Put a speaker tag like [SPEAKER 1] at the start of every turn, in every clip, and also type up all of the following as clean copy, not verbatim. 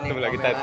[SPEAKER 1] Coba lagi tes.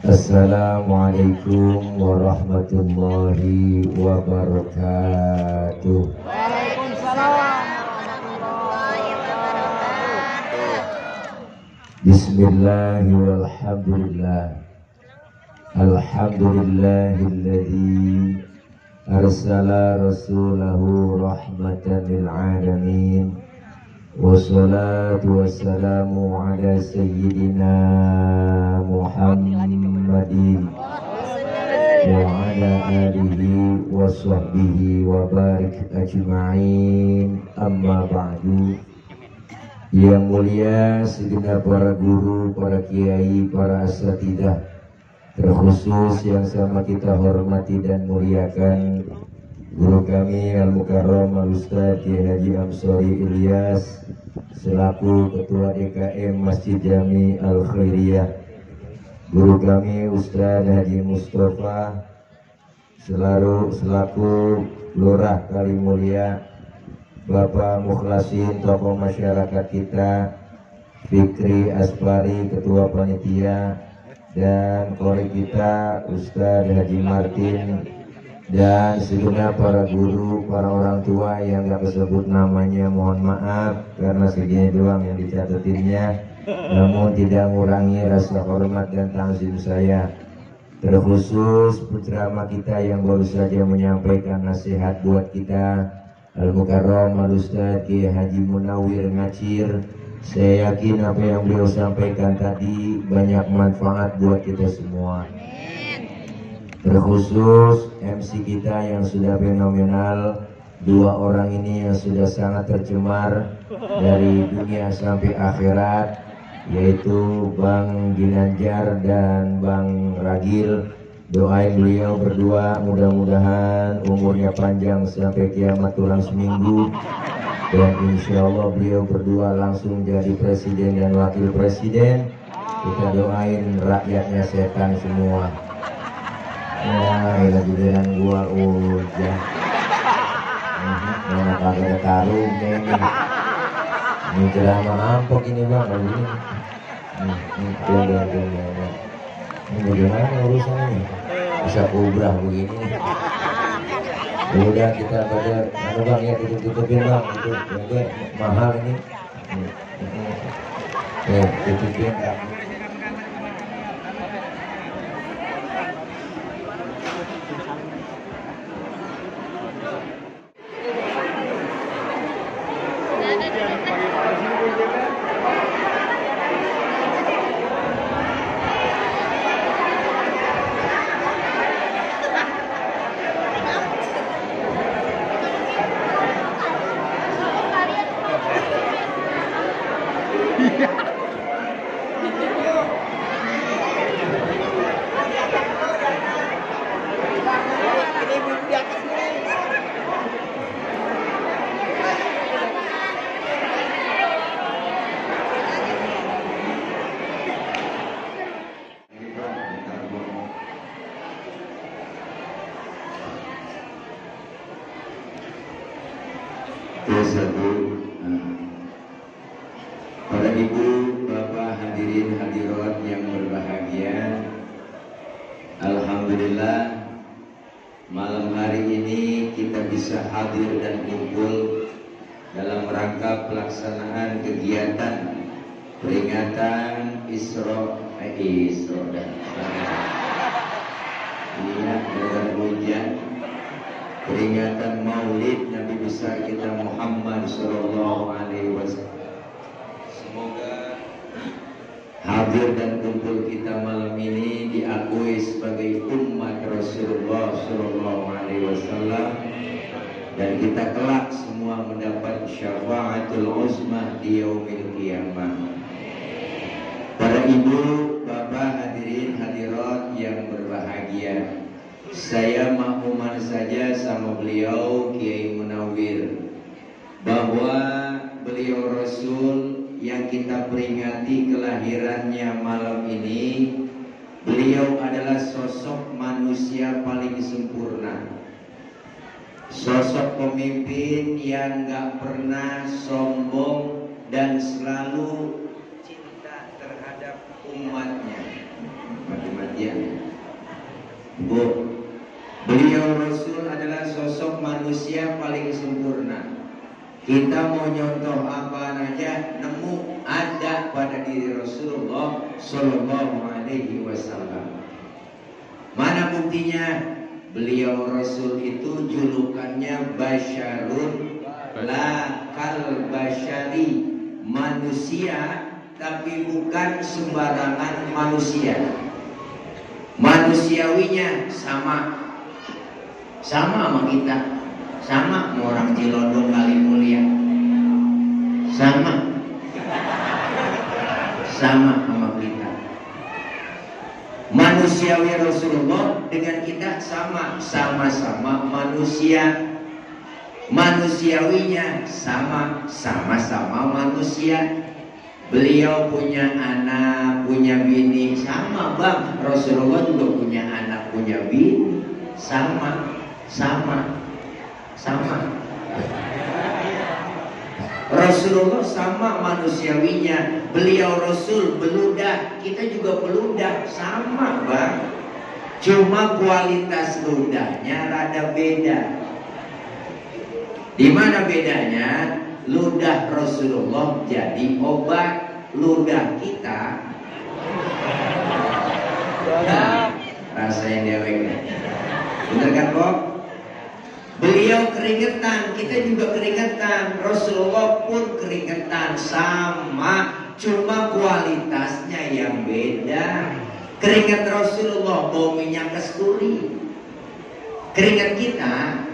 [SPEAKER 2] Assalamualaikum warahmatullahi wabarakatuh.
[SPEAKER 3] Waalaikumsalam warahmatullahi wabarakatuh.
[SPEAKER 2] Bismillahirrahmanirrahim. Alhamdulillahilladzi arsala rasulahu rahmatan lil alamin. Wassalatu wassalamu ala sayyidina Muhammadin wa ala alihi wa sahbihi wa barik ajma'in. Amma ba'du. Yang mulia segenap para guru, para kiai, para asatidzah, terkhusus yang sama kita hormati dan muliakan guru kami Al-Mukarram Al-Ustadz Kiai Haji Amsori Ilyas selaku Ketua DKM Masjid Jami Al-Khairiyah, guru kami Ustadz Haji Mustafa selaku Lurah Kalimulia, Bapak Mukhlasin tokoh masyarakat kita, Fikri Aspari Ketua Panitia, dan kori kita Ustadz Haji Martin, dan segenap para guru, para orang tua yang gak kesebut namanya, mohon maaf karena segini doang yang dicatatinnya, namun tidak mengurangi rasa hormat dan ta'zim saya. Terkhusus penceramah kita yang baru saja menyampaikan nasihat buat kita, Al-Mukarram Al-Ustadz Kiai Haji Munawir Ngacir. Saya yakin apa yang beliau sampaikan tadi banyak manfaat buat kita semua. Terkhusus MC kita yang sudah fenomenal, dua orang ini yang sudah sangat tercemar dari dunia sampai akhirat, yaitu Bang Ginanjar dan Bang Ragil. Doain beliau berdua mudah-mudahan umurnya panjang sampai kiamat tulang seminggu, dan insya Allah beliau berdua langsung jadi presiden dan wakil presiden. Kita doain rakyatnya setan semua. Ya, lagi dengan gua hujan. Mana kagak ada karungnya ini. Ini ceramah ampok ini bang, ini. Ini bagaimana urusan ini? Bisa kubrah begini. Udah kita pada, bang ya tutupin bang, itu mahal ini. Tutupin bang. Satu. Para ibu, bapak, hadirin hadirat yang berbahagia, alhamdulillah malam hari ini kita bisa hadir dan kumpul dalam rangka pelaksanaan kegiatan peringatan Isra dan dengan hujan, peringatan Maulid Nabi besar kita Muhammad Sallallahu Alaihi Wasallam. Semoga hadir dan kumpul kita malam ini diakui sebagai umat Rasulullah Sallallahu Alaihi Wasallam, dan kita kelak semua mendapat syafaatul uzma di yaumil qiyamah. Para ibu, bapak, hadirin hadirat yang berbahagia, saya makmuman saja sama beliau Kiai Munawir bahwa beliau Rasul yang kita peringati kelahirannya malam ini, beliau adalah sosok manusia paling sempurna, sosok pemimpin yang gak pernah sombong dan selalu cinta terhadap umatnya mati-matian. Bu, beliau Rasul adalah sosok manusia paling sempurna. Kita mau nyontoh apa aja, nemu ada pada diri Rasulullah Sallallahu Alaihi Wasallam. Mana buktinya? Beliau Rasul itu julukannya Basyarun la kal basyari, manusia tapi bukan sembarangan manusia. Manusiawinya sama sama kita, sama orang Cilodong Kali Mulia, sama sama kita. Manusiawi Rasulullah dengan kita sama-sama manusia. Manusiawinya sama-sama manusia. Beliau punya anak, punya bini, sama bang. Rasulullah juga punya anak, punya bini, sama. Rasulullah sama manusiawinya. Beliau Rasul beludah, kita juga beludah, sama bang. Cuma kualitas ludahnya rada beda. Di mana bedanya? Ludah Rasulullah jadi obat, ludah kita rasain dewek. Bener kan Bob? Beliau keringetan, kita juga keringetan. Rasulullah pun keringetan, sama, cuma kualitasnya yang beda. Keringat Rasulullah bau minyak kasturi, keringat kita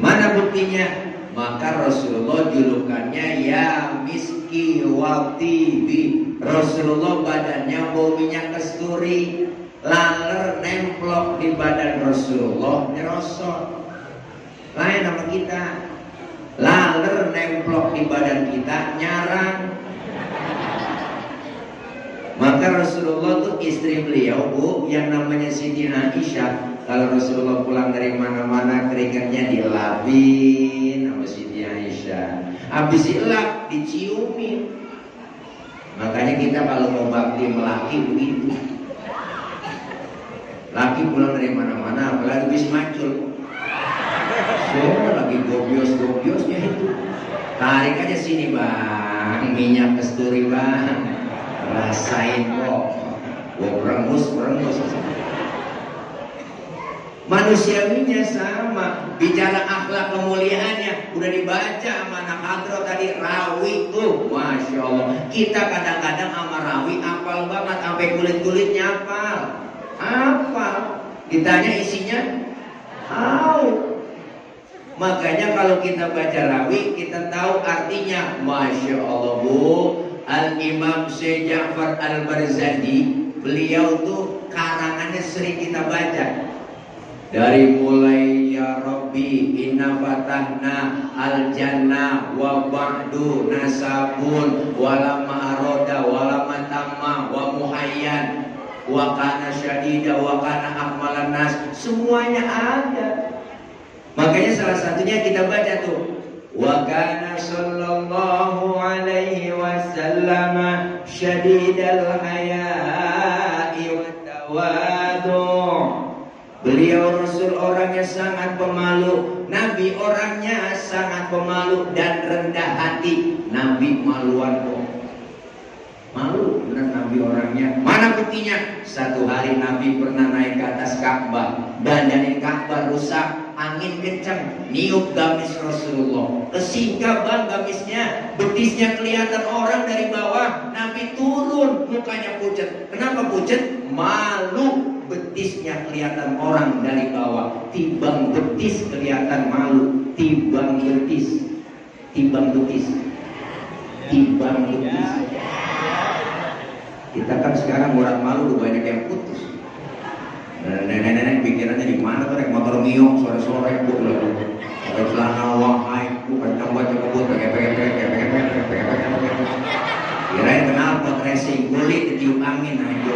[SPEAKER 2] mana buktinya? Maka Rasulullah julukannya ya miski wa tibi. Rasulullah badannya bau minyak kasturi, laler nemplok di badan Rasulullah nyerosot. Lain sama kita, laler nemplok di badan kita nyarang. Maka Rasulullah tuh istri beliau bu, yang namanya Siti Aisyah, kalau Rasulullah pulang dari mana-mana keringatnya dilapin sama Siti Aisyah. Habis dilap diciumin. Makanya kita kalau mau bakti melaki begitu. Laki pulang dari mana-mana, apalagi bis macul, lagi gobios-gobiosnya itu, tarik aja sini bang, minyak kasturi bang, rasain kok, gua berengus. Manusiawinya sama. Bicara akhlak kemuliaannya udah dibaca sama anak hadroh tadi, rawi tuh, masya Allah. Kita kadang-kadang sama rawi hafal banget, sampai kulit-kulitnya hafal. Ditanya isinya tahu. Makanya kalau kita baca rawi, kita tahu artinya. Masya Allah bu, Al-Imam Syekh Ja'far Al-Barzandi, beliau tuh karangannya sering kita baca. Dari mulai ya Rabbi inna fatahna al-jannah wa ba'du nasabun walama aroda walama tamma wa muhayyan wa kana syadida wa kana akmalan nas, semuanya ada. Makanya salah satunya kita baca tuh, wa kana sallallahu alaihi wasallam syadidal haya'i wa tawadu'. Beliau Rasul orangnya sangat pemalu, Nabi orangnya sangat pemalu dan rendah hati. Nabi maluan kok. Malu benar Nabi orangnya. Mana buktinya? Satu hari Nabi pernah naik ke atas Ka'bah, dandanin Ka'bah rusak, angin kencang, niup gamis Rasulullah. Kesingkap bang gamisnya, betisnya kelihatan orang dari bawah. Nabi turun, mukanya pucat. Kenapa pucat? Malu, betisnya kelihatan orang dari bawah. Timbang betis kelihatan malu, timbang betis, timbang betis, timbang betis. Kita kan sekarang orang malu udah banyak yang putus. Nenek-nenek pikirannya di mana tuh naik motor mio sore-sore bu loh. Pakai celana wahai, bukan baca kebut pakai kirain kenapa racing kulit ditiup angin aja.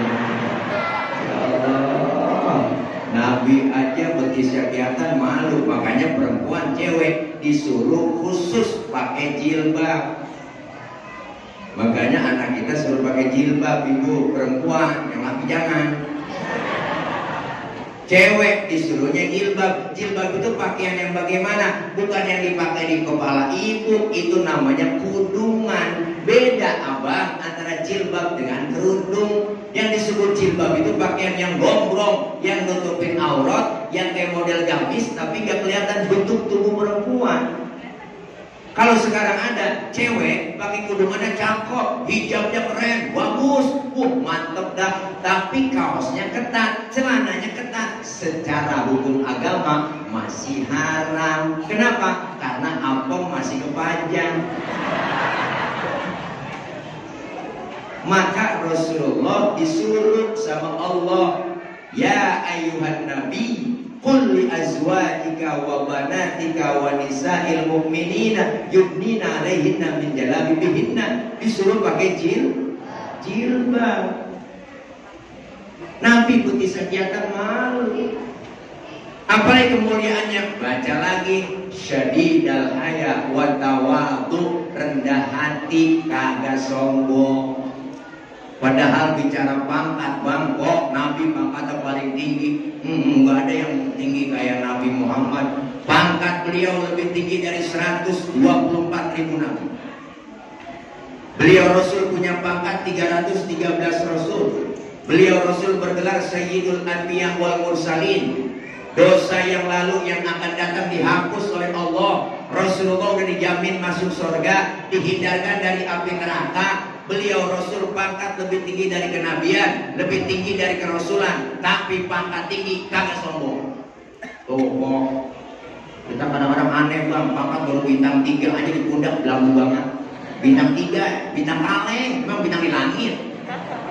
[SPEAKER 2] Ya Allah, Nabi aja betisnya kelihatan malu, makanya perempuan cewek disuruh khusus pakai jilbab. Makanya anak kita suruh pakai jilbab, ibu perempuan, yang laki jangan. Cewek disuruhnya jilbab. Jilbab itu pakaian yang bagaimana? Bukan yang dipakai di kepala ibu, itu namanya kudungan. Beda abang antara jilbab dengan kerudung. Yang disebut jilbab itu pakaian yang gombrong, yang nutupin aurat, yang kayak model gamis tapi gak kelihatan bentuk tubuh perempuan. Kalau sekarang ada cewek pakai kudungannya cakep, hijabnya keren, bagus, mantep dah. Tapi kaosnya ketat, celananya ketat. Secara hukum agama masih haram. Kenapa? Karena apem masih kepanjang. Maka Rasulullah disuruh sama Allah, ya ayyuhan nabi, qul li azwajika wa banatika wa nisa'il mu'minina yudnina 'alaihinna min jalabibihinna. Disuruh pakai jilbab. Nabi putih kelihatan malu. Apalagi kemuliaannya? Baca lagi, syadidal haya wa tawadu, rendah hati, kagak sombong. Padahal bicara pangkat bang, kok Nabi pangkatnya paling tinggi. Nggak ada yang tinggi kayak Nabi Muhammad. Pangkat beliau lebih tinggi dari 124.000 Nabi. Beliau Rasul punya pangkat 313 Rasul. Beliau Rasul bergelar Sayyidul Anbiya wal Mursalin. Dosa yang lalu yang akan datang dihapus oleh Allah. Rasulullah sudah dijamin masuk surga, dihindarkan dari api neraka. Beliau Rasul pangkat lebih tinggi dari kenabian, lebih tinggi dari kerasulan, tapi pangkat tinggi kagak sombong. Tuh kok kita kadang-kadang aneh bang, pangkat baru bintang 3 aja di pundak belagu banget. Bintang 3, bintang kaleng, memang bintang di langit.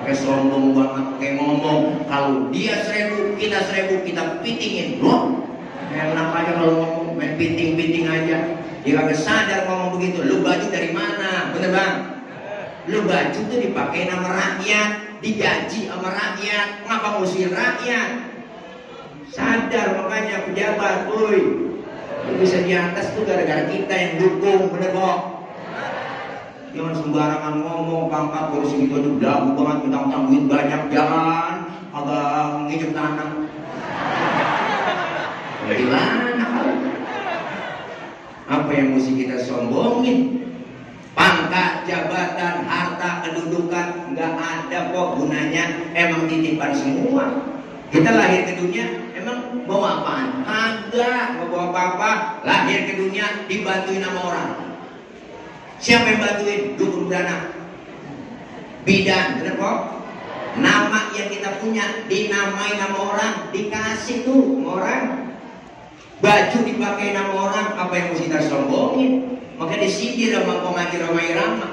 [SPEAKER 2] Pakai sombong banget, kayak ngomong kalau dia 1000, kita 1000, kita pitingin. Loh, enak aja kalau ngomong main piting-piting aja. Dia kagak sadar ngomong begitu. Lu baju dari mana? Bener bang? Lu baju tuh dipakai nama rakyat, digaji sama rakyat, ngapa ngusir rakyat? Sadar makanya pejabat, woi, lu bisa di atas tuh gara-gara kita yang dukung, bener kok? Jangan sembarangan ngomong, pangkat baru segitu aja belagu banget, mentang-mentang duit banyak, jangan agak ngijuk tanah. Dari mana kalau? Apa yang mesti kita sombongin? Pangkat, jabatan, harta, kedudukan nggak ada kok gunanya, emang titipan semua. Kita lahir ke dunia emang bawa apaan? Kagak, nggak bawa apa-apa. Lahir ke dunia dibantuin sama orang. Siapa yang bantuin? Dukun beranak, bidan, bener kok? Nama yang kita punya dinamai nama orang, dikasih tuh sama orang. Baju dipakai nama orang, apa yang mesti kita sombongin? Maka disindir sama pengaji Roma Irama.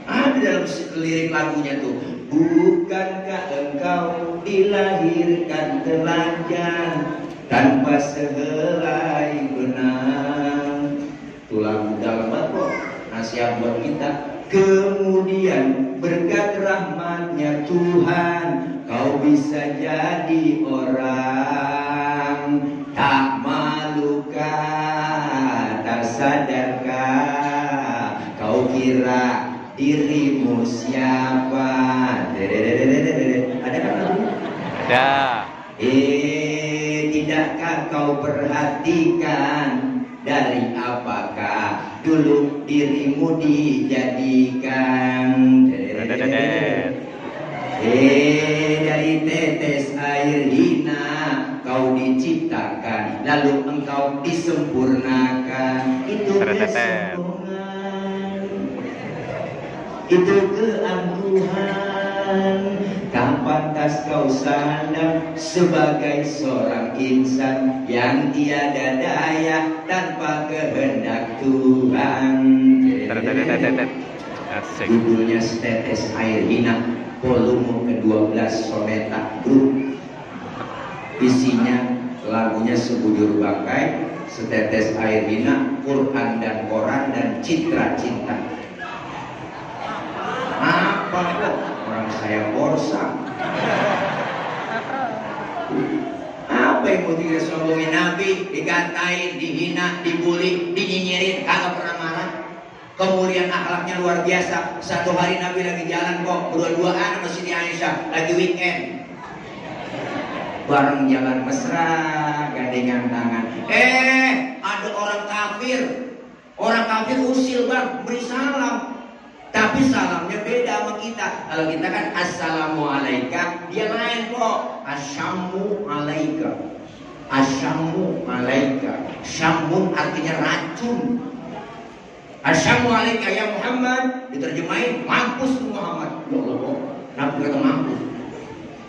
[SPEAKER 2] Ada dalam lirik lagunya tuh, bukankah engkau dilahirkan telanjang tanpa sehelai benang? Itu lagu dalam kok, nasihat buat kita. Kemudian berkat rahmatnya Tuhan, kau bisa jadi orang tak malu luka, tak sadarkah kau kira dirimu siapa? Ada kan lagu?
[SPEAKER 3] Ada.
[SPEAKER 2] Tidakkah kau perhatikan dari apakah dulu dirimu dijadikan? Dari tetes air hina kau diciptakan, lalu engkau disempurnakan. Itu kesombongan, itu keangkuhan. Kapantas kau sadar sebagai seorang insan yang tiada daya tanpa kehendak Tuhan. Judulnya Setetes Air Hina, volume ke-12 Soneta Group. Isinya lagunya Sebujur Bangkai, Setetes Air Hina, Quran dan Koran, dan Citra Cinta. Apa kok orang saya borsa? Apa yang mau disombongin Nabi? Dikatain, dihina, dibully, dinyinyirin, kagak pernah marah. Kemudian akhlaknya luar biasa. Satu hari Nabi lagi jalan kok, berdua-duaan sama Siti Aisyah, lagi weekend, bareng jalan mesra, gandengan tangan. Ada orang kafir. Orang kafir usil bang, beri salam. Tapi salamnya beda sama kita. Kalau kita kan assalamualaikum, dia lain kok. Asyamu alaika. Asyamu alaika. Syamun artinya racun. Assalamualaikum ya Muhammad, diterjemahin mampus tuh Muhammad. Ya Allah, Nabi kata mampus.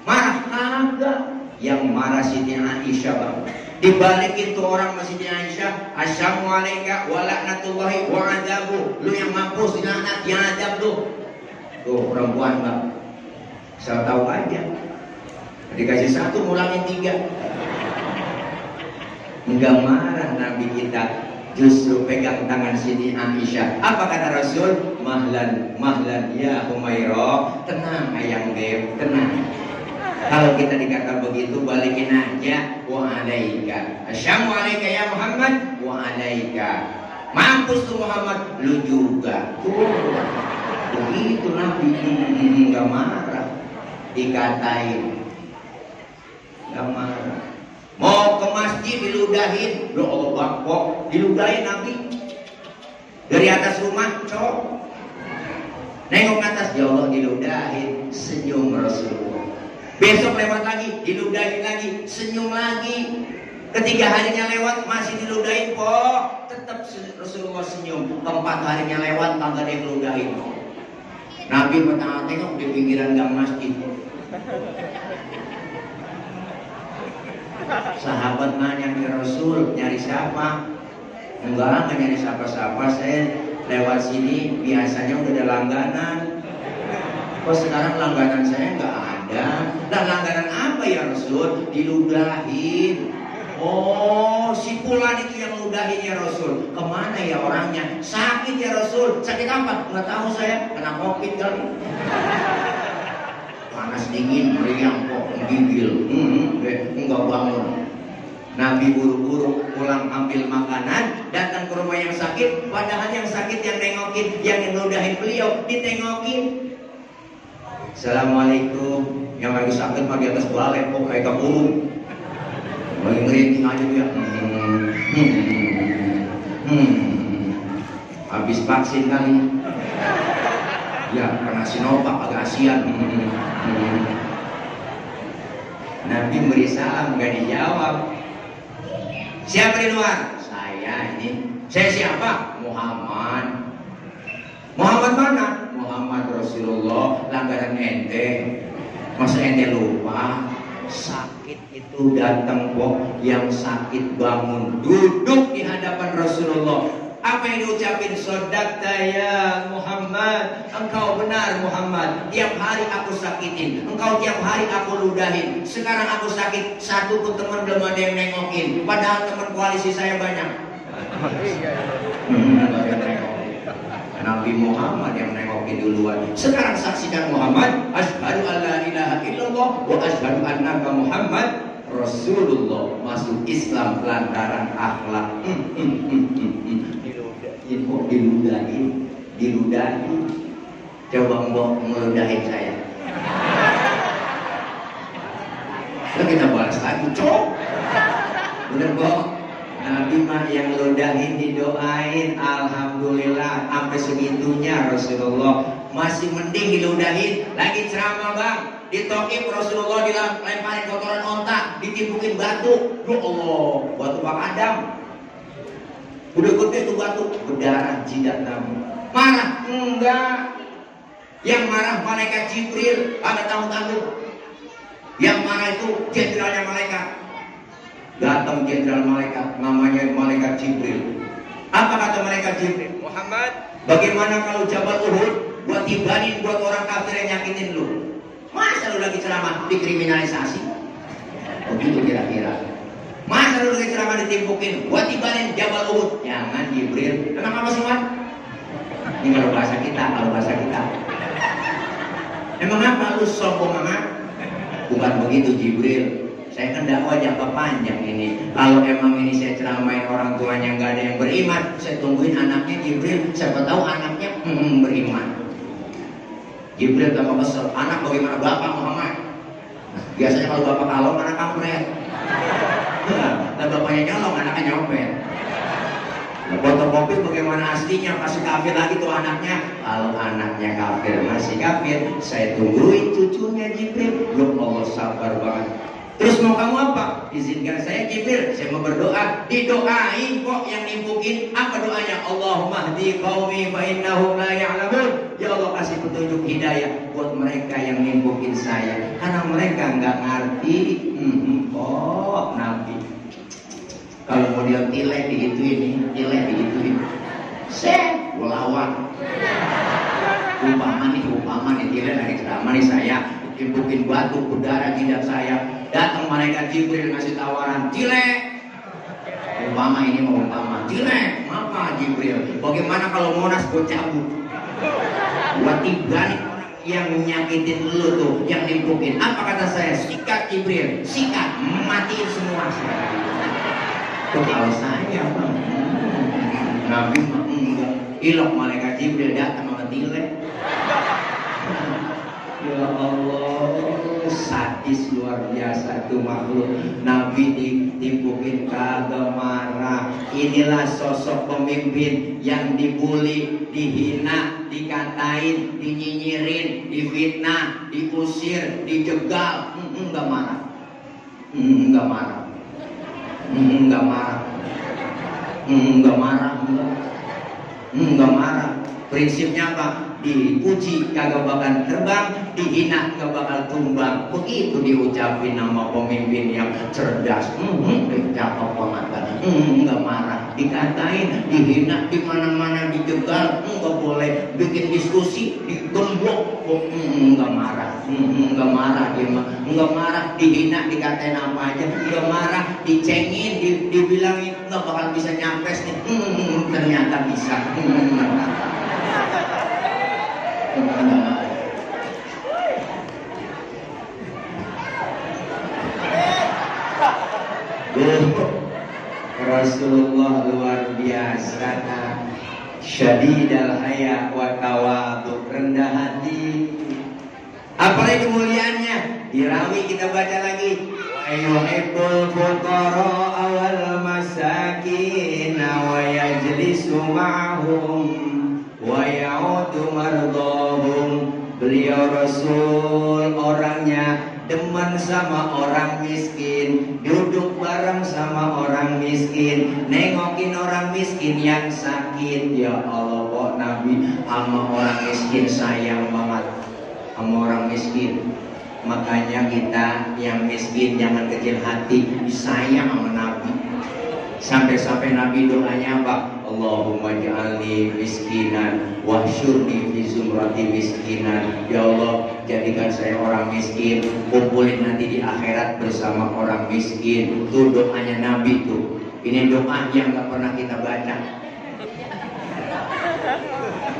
[SPEAKER 2] Marah kagak. Yang marah Siti Aisyah bang. Dibalikin tuh orang sama Siti Aisyah. Assalamualaikum wa laknatullahi wa adabu. Lu yang mampus, dilaknat, yang adab tuh. Tuh perempuan bang. Saya tahu aja. Dikasih satu, ngulangin 3. Enggak marah Nabi kita. Justru pegang tangan Siti Aisyah. Apa kata Rasul? Mahlan, mahlan ya Humairah. Tenang ayang beb, tenang. Kalau kita dikata begitu, balikin aja. Wa alaika. Assalamualaikum ya Muhammad. Wa alaika. Mampus tuh Muhammad, lu juga. Begitu Nabi, enggak marah. Dikatain, enggak marah. Mau ke masjid diludahin, lo Allah Akbar, diludahin Nabi dari atas rumah, cok. Nengok atas, ya Allah diludahin, senyum Rasulullah. Besok lewat lagi, diludahin lagi, senyum lagi. Ketiga harinya lewat, masih diludahin kok, tetap Rasulullah senyum. Keempat harinya lewat, kagak ada yang ludahin. Nabi pertama tengok di pinggiran gang masjid. Sahabat nanya ke Rasul, nyari siapa? Enggak nyari siapa-siapa, saya lewat sini biasanya udah ada langganan. Kok sekarang langganan saya nggak ada? Lah langganan apa ya Rasul? Diludahin. Oh, si Fulan itu yang ludahin ya Rasul. Kemana ya orangnya? Sakit ya Rasul. Sakit apa? Nggak tahu saya. Kena COVID kali. Panas dingin, meriang kok, menggigil. Enggak bangun. Nabi buru-buru pulang ambil makanan, datang ke rumah yang sakit. Padahal yang sakit yang nengokin, yang ngeludahin beliau, ditengokin. Assalamualaikum. Yang lagi sakit mah di atas balai kok kayak keburung. Lagi ngerinting aja dia. Habis vaksin kali. Ya, karena Sinovac agak asian. Nabi beri salam, gak dijawab. Siapa di luar? Saya ini. Saya siapa? Muhammad. Muhammad mana? Muhammad Rasulullah. Langganan ente. Masa ente lupa? Sakit itu datang kok. Yang sakit bangun, duduk di hadapan Rasulullah. Apa yang diucapin? Sodakta ya Muhammad. Engkau benar Muhammad. Tiap hari aku sakitin. Engkau tiap hari aku ludahin. Sekarang aku sakit. Satu pun teman belum ada yang nengokin. Padahal teman koalisi saya banyak. Nabi Muhammad yang nengokin duluan. Sekarang saksikan Muhammad. Asyhadu an la ilaha illallah wa asyhadu annaka Muhammad
[SPEAKER 1] Rasulullah masuk Islam lantaran akhlak. Diludahin. Coba mbok ngeludahin saya. Lalu kita balas lagi, cok. Bener mbok? Nabi mah yang ludahin didoain, alhamdulillah sampai segitunya Rasulullah. Masih mending diludahin. Lagi ceramah bang, di Taif Rasulullah dilemparin kotoran onta, ditimpukin batu. Ya Allah, batu Bang Adam. Udah gede tuh batu, berdarah jidat Nabi. Marah? Enggak. Yang marah malaikat Jibril, ada tamu-tamu. Yang marah itu jenderalnya malaikat. Datang jenderal malaikat, namanya malaikat Jibril. Apa kata malaikat Jibril? Muhammad, bagaimana kalau Jabal Uhud buat tibanin buat orang kafir yang nyakitin lu? Masa lu lagi ceramah dikriminalisasi? Begitu kira-kira. Masa lu lagi ceramah ditimpukin buat tibanin Jabal Uhud? Jangan Jibril. Kenapa masih mat? Ini kalau bahasa kita. Emang apa lu sombong amat? Bukan begitu Jibril. Saya kan dakwah jangka panjang ini. Kalau emang ini saya ceramain orang tuanya nggak ada yang beriman, saya tungguin anaknya Jibril. Siapa tahu anaknya beriman. Jibril tambah kesel. Anak bagaimana bapak Muhammad? Biasanya kalau bapak kalong, anak kampret. Dan bapaknya nyolong, anaknya nyopet. Nah, fotokopi bagaimana aslinya, masih kafir lagi tuh anaknya. Kalau anaknya kafir masih kafir, saya tungguin cucunya Jibril. Loh Allah sabar banget. Terus mau kamu apa? Izinkan saya Jibril, saya mau berdoa. Didoain kok yang nimpukin. Apa doanya? Allahumma hdi qaumi fa innahum la ya'lamun. Ya Allah kasih petunjuk hidayah buat mereka yang nimpukin saya, karena mereka nggak ngerti. Oh Nabi, kalau mau dia tilek digituin, saya lawan. Umpama nih tilek lagi ceramah nih saya, timpukin batu berdarah jidat saya. Datang malaikat Jibril ngasih tawaran, Tilek. Umpama ini mau umpama, Tilek. Apa Jibril? Bagaimana kalau Monas gue cabut? Buat tiba nih orang yang nyakitin lu tuh, yang nimpukin. Apa kata saya? Sikat Jibril, sikat, matiin semua. Tuh kalau saya bang, Nabi mah enggak. Ilok malaikat Jibril datang sama Tilek. Ya Allah, sadis luar biasa tuh makhluk. Nabi ditimpukin kagak marah. Inilah sosok pemimpin yang dibully, dihina, dikatain, dinyinyirin, difitnah, diusir, dijegal. Enggak marah. Enggak marah. Enggak marah. Enggak marah. Enggak marah. Prinsipnya apa? Dipuji kagak bakal terbang, dihina kagak bakal tumbang. Begitu diucapin nama pemimpin yang cerdas. Cakep banget kan? Nggak marah, dikatain, dihina di mana-mana, dijegal, nggak boleh bikin diskusi, digembok, nggak marah, nggak marah dia mah, nggak marah, dihina, dikatain apa aja, nggak marah, dicengin, dibilangin nggak bakal bisa nyampes nih, ternyata bisa. Rasulullah luar biasa, syadidal haya wa tawadhu, rendah hati. Apalagi kemuliaannya, dirawi kita baca lagi. Wa yuhibbul fuqara wal masakin wa yajlisu ma'hum wa ya'udu mardahum. Beliau Rasul orangnya demen sama orang miskin, duduk bareng sama orang miskin, nengokin orang miskin yang sakit. Ya Allah, kok Nabi sama orang miskin sayang banget sama orang miskin. Makanya kita yang miskin jangan kecil hati, disayang sama Nabi. Sampai-sampai Nabi doanya apa? Allahumma ja'alni miskinan wahsyurni fi zumrati miskinan. Ya Allah, jadikan saya orang miskin, kumpulin nanti di akhirat bersama orang miskin. Itu doanya Nabi tuh. Ini doa yang gak pernah kita baca.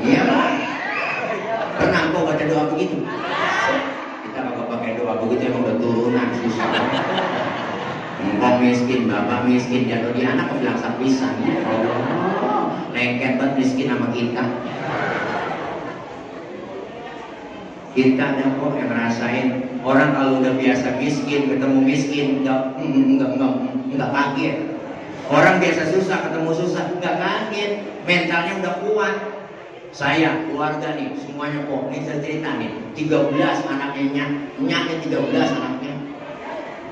[SPEAKER 1] Iya lah. Pernah kau baca doa begitu? Kita gak pakai doa begitu, emang udah turunan susah. Engkau miskin, bapak miskin, jatuh di anak kok bilang sapisan. Ya Allah, lengket banget miskin sama kita. Kita ada kok yang ngerasain. Orang kalau udah biasa miskin, ketemu miskin, nggak kaget. Orang biasa susah, ketemu susah, nggak kaget. Mentalnya udah kuat. Saya, keluarga nih, semuanya kok, ini saya cerita nih, 13 anaknya, nyaknya 13 anaknya.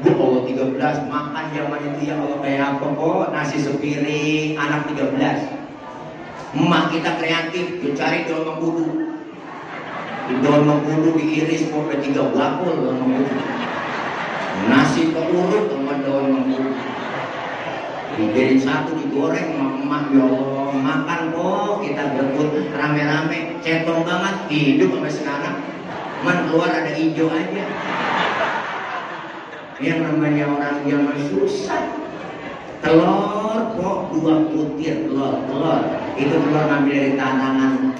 [SPEAKER 1] Bu Allah 13, makan zaman itu ya Allah kayak apa kok, nasi sepiring, anak 13. Emak kita kreatif, dicari daun mengkudu. Di daun mengkudu diiris sampai 3 bakul daun mengkudu. Nasi keurut sama daun mengkudu. Dibikin satu digoreng sama emak, ya Allah, makan kok, kita berebut rame-rame, centong banget, hidup sampai sekarang. Man keluar ada hijau aja. Yang namanya orang zaman susah. Telur kok 2 butir telur. Itu telur ngambil dari tantangan.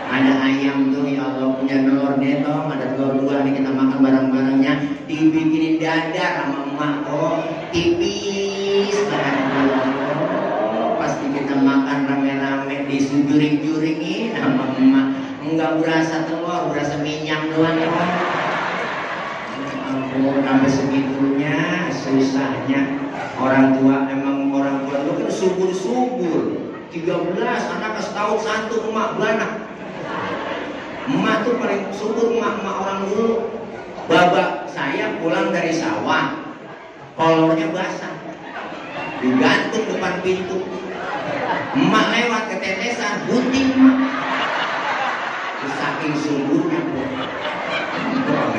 [SPEAKER 1] Ada ayam tuh, ya Allah punya telur dong, ada telur 2 nih kita makan bareng-barengnya. Dibikinin dadar sama emak kok, tipis banget. Pasti kita makan rame-rame, disujuring-juringin sama emak. Enggak berasa telur, berasa minyak doang ya. Sampai segitunya susahnya orang tua. Emang orang tua itu kan subur-subur, 13 anak setahun 1 emak beranak. Emak tuh paling subur, emak orang dulu. Bapak saya pulang dari sawah, kolornya basah, digantung depan pintu. Emak lewat ketetesan, gunting emak. Saking suburnya kok,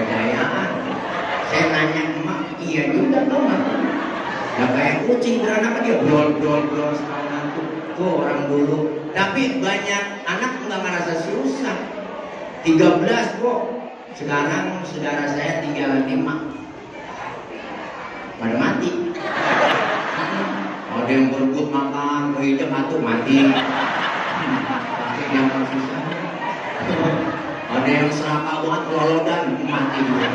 [SPEAKER 1] kejayaan. Saya nanya emak, iya juga dong. Ya kayak kucing beranak dia brol setahun aku. Tuh orang dulu. Tapi banyak anak nggak merasa susah. 13 kok. Sekarang saudara saya tinggal 5. Pada mati. Ada yang berebut makan, hidup atau mati. Yang susah. Ada yang serakah banget kelolodan, mati juga.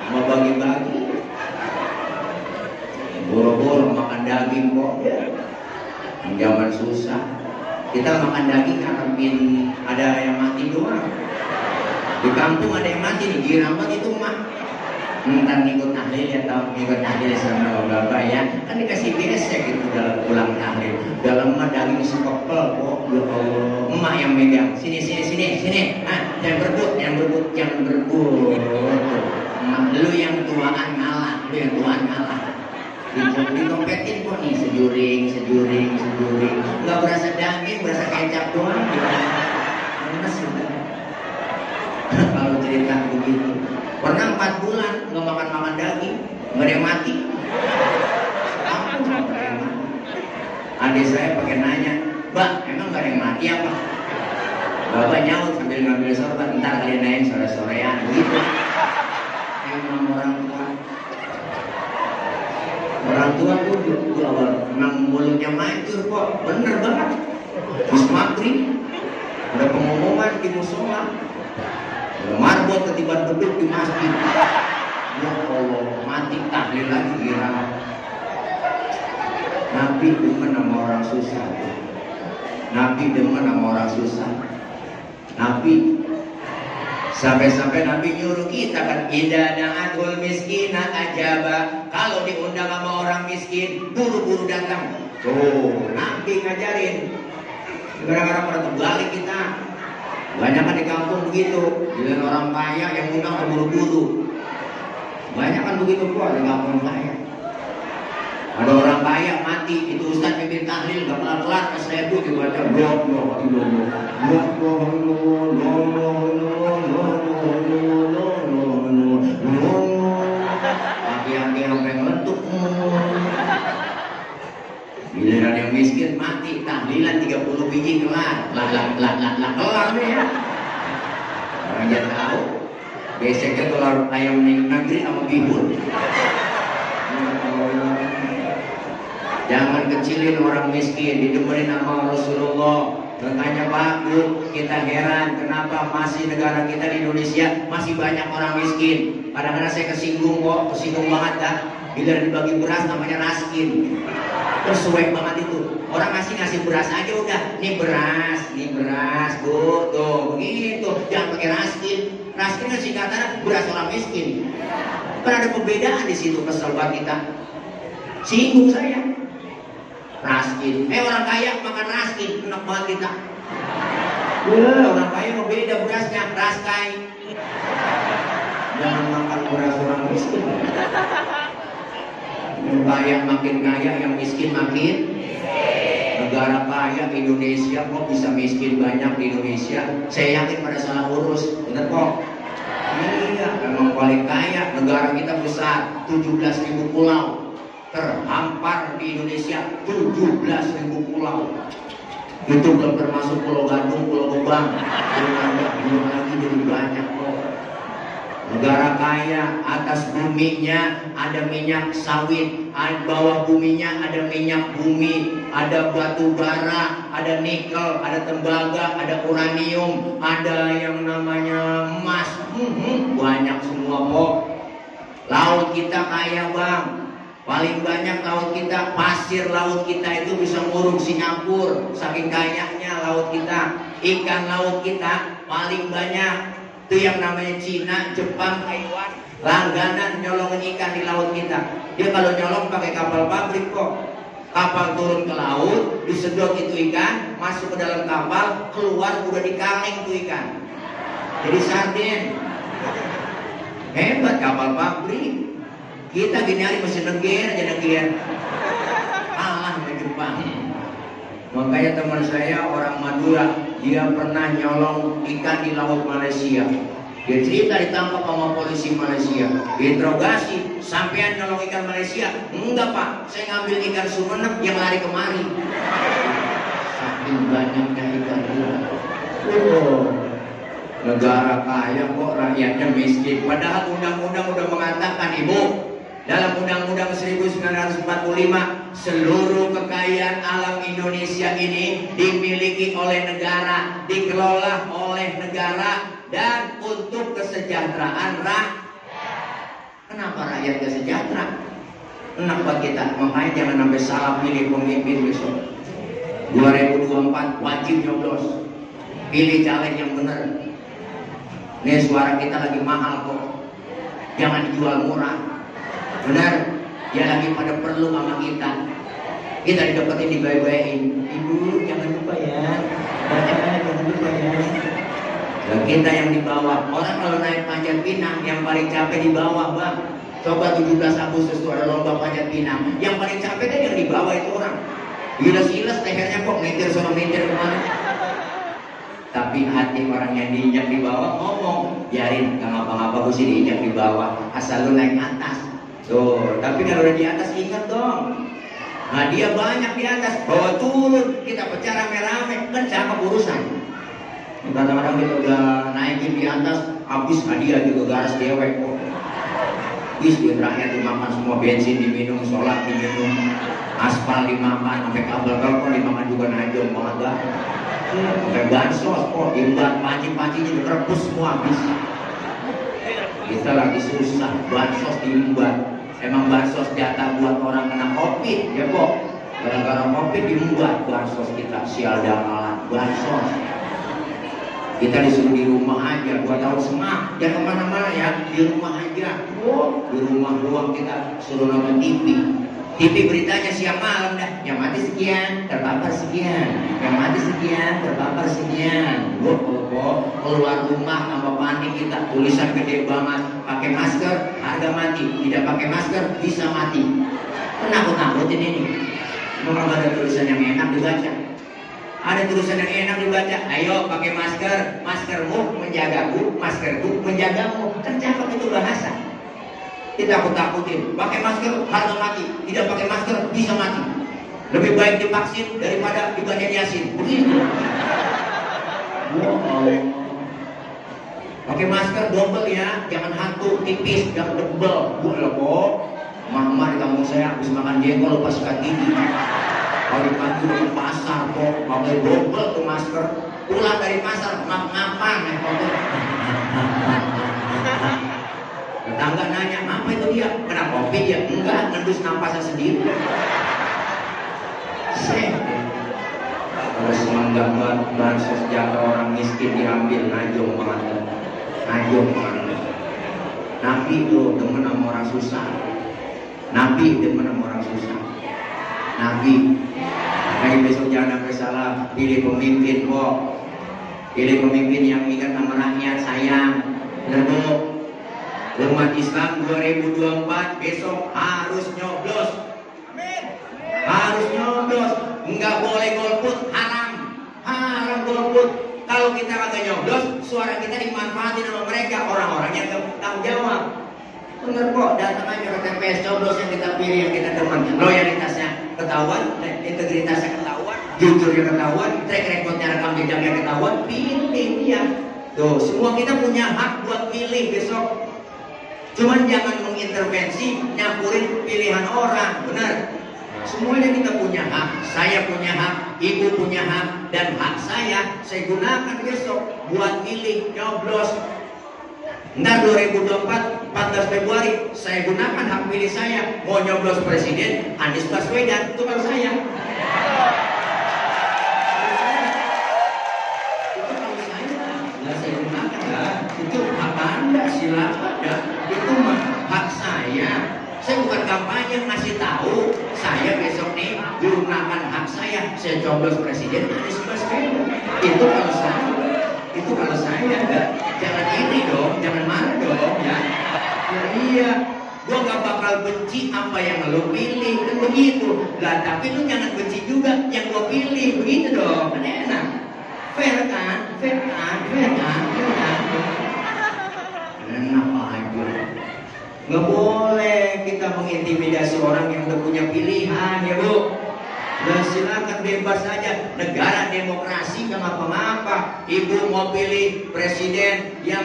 [SPEAKER 1] Mau bagi-bagi, boro-boro makan daging kok. Zaman susah, kita makan daging ngarepin ada yang mati doang. Di kampung ada yang mati nih, girang banget itu mah. Ntar ngikut tahlil atau ngikut tahlil sama bapak ya, kan dikasih gesek gitu dalam pulang tahlil. Dalam mah daging sekepel kok, ya Allah. Emak yang megang, sini. Jangan berebut. Lu yang tuaan ngalah, dikompetin kok nih, sejuring, nggak berasa daging, berasa kecap doang. Kalau cerita begitu, pernah 4 bulan nggak makan daging, nggak ada yang mati. Adik saya pakai nanya, Mbak, emang nggak ada yang mati apa? Bapak nyaut sambil ngambil sorban, ntar kalian naik sore-sorean gitu. Emang orang tua tuh awal memang mulutnya mancur kok, bener banget. Terus maghrib ada pengumuman di musola, marbot ketiban beduk di masjid. Ya Allah, mati tahlil lagi kira. Nabi demen sama orang susah. Nabi sampai Nabi nyuruh kita kan, idza da'atul miskina ajaba. Kalau diundang sama orang miskin, buru-buru datang. Tuh, Nabi ngajarin. Gara-gara pada terbalik kita. Banyak kan di kampung begitu. Dengan orang kaya yang undang buru-buru. Banyak kan begitu kok di kampung kaya. Ada orang kaya mati, itu ustaz pimpin tahlil gak kelar-kelar, kesebu dibaca blok. Laki-laki sampai meletup. Giliran yang miskin mati, tahlilan 30 biji kelar. Kelar deh ya. Orang aja tahu. Biasanya telur ayam negeri sama bihun. Jangan kecilin orang miskin, didemenin sama Rasulullah. Makanya Pak, Bu, kita heran kenapa masih negara kita di Indonesia masih banyak orang miskin. Kadang-kadang saya kesinggung banget dah. Bila dibagi beras namanya raskin. Terus suwek banget itu. Orang ngasih beras aja udah. Nih beras, bu, tuh begitu. Jangan pakai raskin. Raskin kan singkatannya beras orang miskin. Kan ada perbedaan di situ, kesel banget kita. Singgung saya. Raskin. Orang kaya makan raskin, enak banget kita. Orang kaya mau beda berasnya, raskai. Jangan makan beras orang miskin. Yang kaya makin kaya, yang miskin makin. Negara kaya Indonesia kok bisa miskin banyak di Indonesia. Saya yakin pada salah urus, bener kok. Iya, memang paling kaya. Negara kita besar, 17.000 pulau. Terhampar di Indonesia 17.000 pulau. Itu belum termasuk Pulau Gadung, Pulau Gebang. Belum lagi jadi banyak kok. Negara kaya, atas buminya ada minyak sawit, bawah buminya ada minyak bumi, ada batu bara, ada nikel, ada tembaga, ada uranium, ada yang namanya emas, banyak semua kok. Laut kita kaya bang, paling banyak laut kita, pasir laut kita itu bisa ngurung Singapura, saking kayanya laut kita. Ikan laut kita paling banyak. Itu yang namanya Cina, Jepang, Taiwan langganan nyolongin ikan di laut kita. Dia kalau nyolong pakai kapal pabrik kok. Kapal turun ke laut, disedot itu ikan, masuk ke dalam kapal, keluar udah dikaleng tuh ikan. Jadi sarden. Hebat kapal pabrik. Kita gini hari masih negir aja negir. Kalah sama Jepang. Makanya teman saya orang Madura, dia pernah nyolong ikan di laut Malaysia. Dia cerita ditangkap sama polisi Malaysia. Diinterogasi, sampean nyolong ikan Malaysia? Enggak pak, saya ngambil ikan Sumenep yang lari kemari. Saking banyaknya ikan dia. Negara kaya kok rakyatnya miskin. Padahal undang-undang udah mengatakan ibu, dalam Undang-Undang 1945, seluruh kekayaan alam Indonesia ini dimiliki oleh negara, dikelola oleh negara, dan untuk kesejahteraan rakyat. Kenapa rakyat gak sejahtera? Kenapa kita? Makanya jangan sampai salah pilih pemimpin besok. 2024 wajib nyoblos. Pilih caleg yang benar. Nih suara kita lagi mahal kok. Jangan dijual murah. Benar, dia lagi pada perlu sama kita. Kita didapetin, dibaik-baikin. Ibu jangan lupa ya, jangan lupa ya. Dan kita yang di bawah. Orang kalau naik panjat pinang yang paling capek di bawah bang. Coba 17 Agustus itu ada lomba panjat pinang. Yang paling capek kan yang di bawah itu orang. Gilas-gilas lehernya kok ngetir sono ngetir kemana. Tapi hati orang yang diinjak di bawah ngomong, biarin gak ngapa-ngapa gue sih diinjak di bawah, asal lu naik atas. Tuh, tapi kalau udah di atas ingat dong. Nah dia banyak di atas, bawa turun, kita pecah rame-rame, kan cakep urusan. Kadang-kadang kita udah naikin di atas, habis hadiah juga garas dewek kok. Bis duit rakyat dimakan semua, bensin diminum, sholat diminum, aspal dimakan, sampai kabel telepon dimakan juga najong banget. Sampai bansos kok, diembat panci-pancinya direbus semua habis. Kita lagi susah, bansos diembat. Emang bansos jatah buat orang kena COVID, ya kok. Gara-gara COVID diembat bansos kita, sial damalan, bansos. Kita disuruh di rumah aja, 2 tahun semak, jangan kemana-mana ya, di rumah aja. Di rumah doang kita suruh nonton TV. TV beritanya siang malam dah, yang mati sekian, terpapar sekian, yang mati sekian, terpapar sekian. Keluar rumah tambah panik kita, tulisan gede banget, pakai masker harga mati, tidak pakai masker bisa mati. Penakut-nakutin ini. Memang ada tulisan yang enak dibaca. Ada tulisan yang enak dibaca. Ayo pakai masker, maskermu menjagaku, maskerku menjagamu. Kan cakep itu bahasa. Kita takut-takutin, pakai masker harga mati, tidak pakai masker bisa mati. Lebih baik divaksin daripada dibaca Yasin. Begitu. Pakai masker double ya, jangan hantu tipis, jangan tebel. Boleh kok. Mama di kampung saya habis makan jengkol lupa sikat gigi. Pagi-pagi di pasar kok pakai double tuh masker. Pulang dari pasar ngap-ngapan naik motor. Tetangga nanya, apa itu dia? Kena COVID ya? Enggak. enggak, ngendus napasnya sendiri. Terus menggambar bansos jatah orang miskin diambil, najong banget. Najong banget. Nabi itu demen sama orang susah. Nabi demen sama orang susah. Nabi. Lagi besok jangan sampai salah. Pilih pemimpin kok. Pilih pemimpin yang ingat sama rakyat, sayang. Benar bu? Umat Islam 2024 besok harus nyoblos. Harus nyoblos. Enggak boleh golput, haram. Haram golput. Kalau kita kagak nyoblos, suara kita dimanfaatin sama mereka, orang-orang yang tanggung jawab. Bener kok, datang aja ke TPS, coblos yang kita pilih, yang kita demen. Loyalitasnya ketahuan, integritasnya ketahuan, jujurnya ketahuan, track recordnya, rekam jejaknya ketahuan, pilih ya. Tuh, semua kita punya hak buat pilih besok. Cuman jangan mengintervensi, nyapurin pilihan orang, benar? Semuanya kita punya hak, saya punya hak, ibu punya hak, dan hak saya gunakan besok buat pilih, nyoblos. Ntar 2024, 14 Februari, saya gunakan hak pilih saya, mau nyoblos presiden, Anies Baswedan, itu kan saya. Itu kalau saya, nggak saya gunakan lah, itu hak Anda, silakan ya, itu mah hak saya. Saya bukan kampanye, ngasih tahu saya besok nih gunakan hak saya coblos presiden Anies Baswedan. Itu kalau saya, itu kalau saya. Jangan ini dong, jangan marah dong ya. Ya iya, gua gak bakal benci apa yang lo pilih, kan begitu. Lah tapi lu jangan benci juga yang gua pilih, begitu dong, kan enak. Fair kan, fair kan, fair kan, fair kan. Enak aja. Nggak boleh kita mengintimidasi orang yang udah punya pilihan ya bu. Dan silakan bebas saja. Negara demokrasi nggak ngapa-ngapa. Ibu mau pilih presiden yang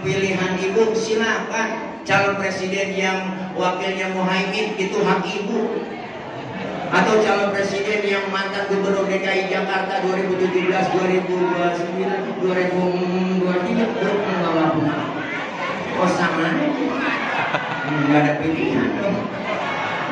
[SPEAKER 1] pilihan ibu, silakan. Calon presiden yang wakilnya Muhaimin itu hak ibu. Atau calon presiden yang mantan gubernur DKI Jakarta 2017, 2029, 2023 oh sama aja. Nggak ada pilihan dong.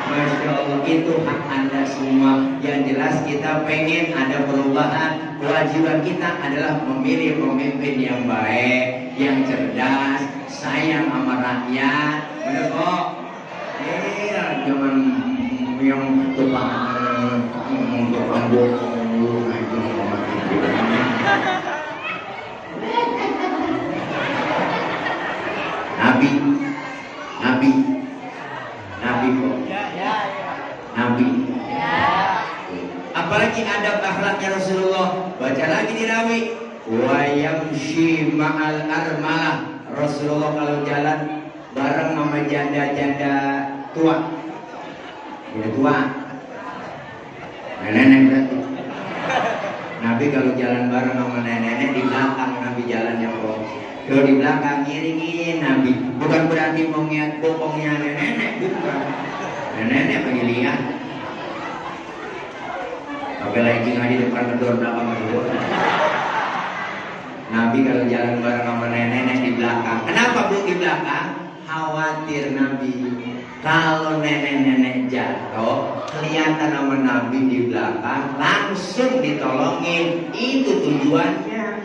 [SPEAKER 1] Masya Allah, itu hak Anda semua. Yang jelas kita pengen ada perubahan. Kewajiban kita adalah memilih pemimpin yang baik, yang cerdas, sayang sama rakyat. Bener kok? Iya, jangan yang tukang bohong aja. Nabi kok. Nabi. Apalagi adab akhlaknya Rasulullah. Baca lagi di Rawi. Wa yamshi ma'al armalah. Rasulullah kalau jalan bareng sama janda-janda tua. Udah tua. Nenek berarti. Nabi kalau jalan bareng sama nenek di belakang Nabi jalannya kok. Kalau di belakang ngiringin Nabi. Bukan berarti mau ngeliat bokongnya nenek, bukan. Nenek bagi lihat. Pakai lighting aja depan gedor belakang gedor. Nabi kalau jalan bareng sama nenek di belakang. Kenapa bu di belakang? Khawatir Nabi kalau nenek-nenek jatuh kelihatan sama Nabi di belakang langsung ditolongin. Itu tujuannya.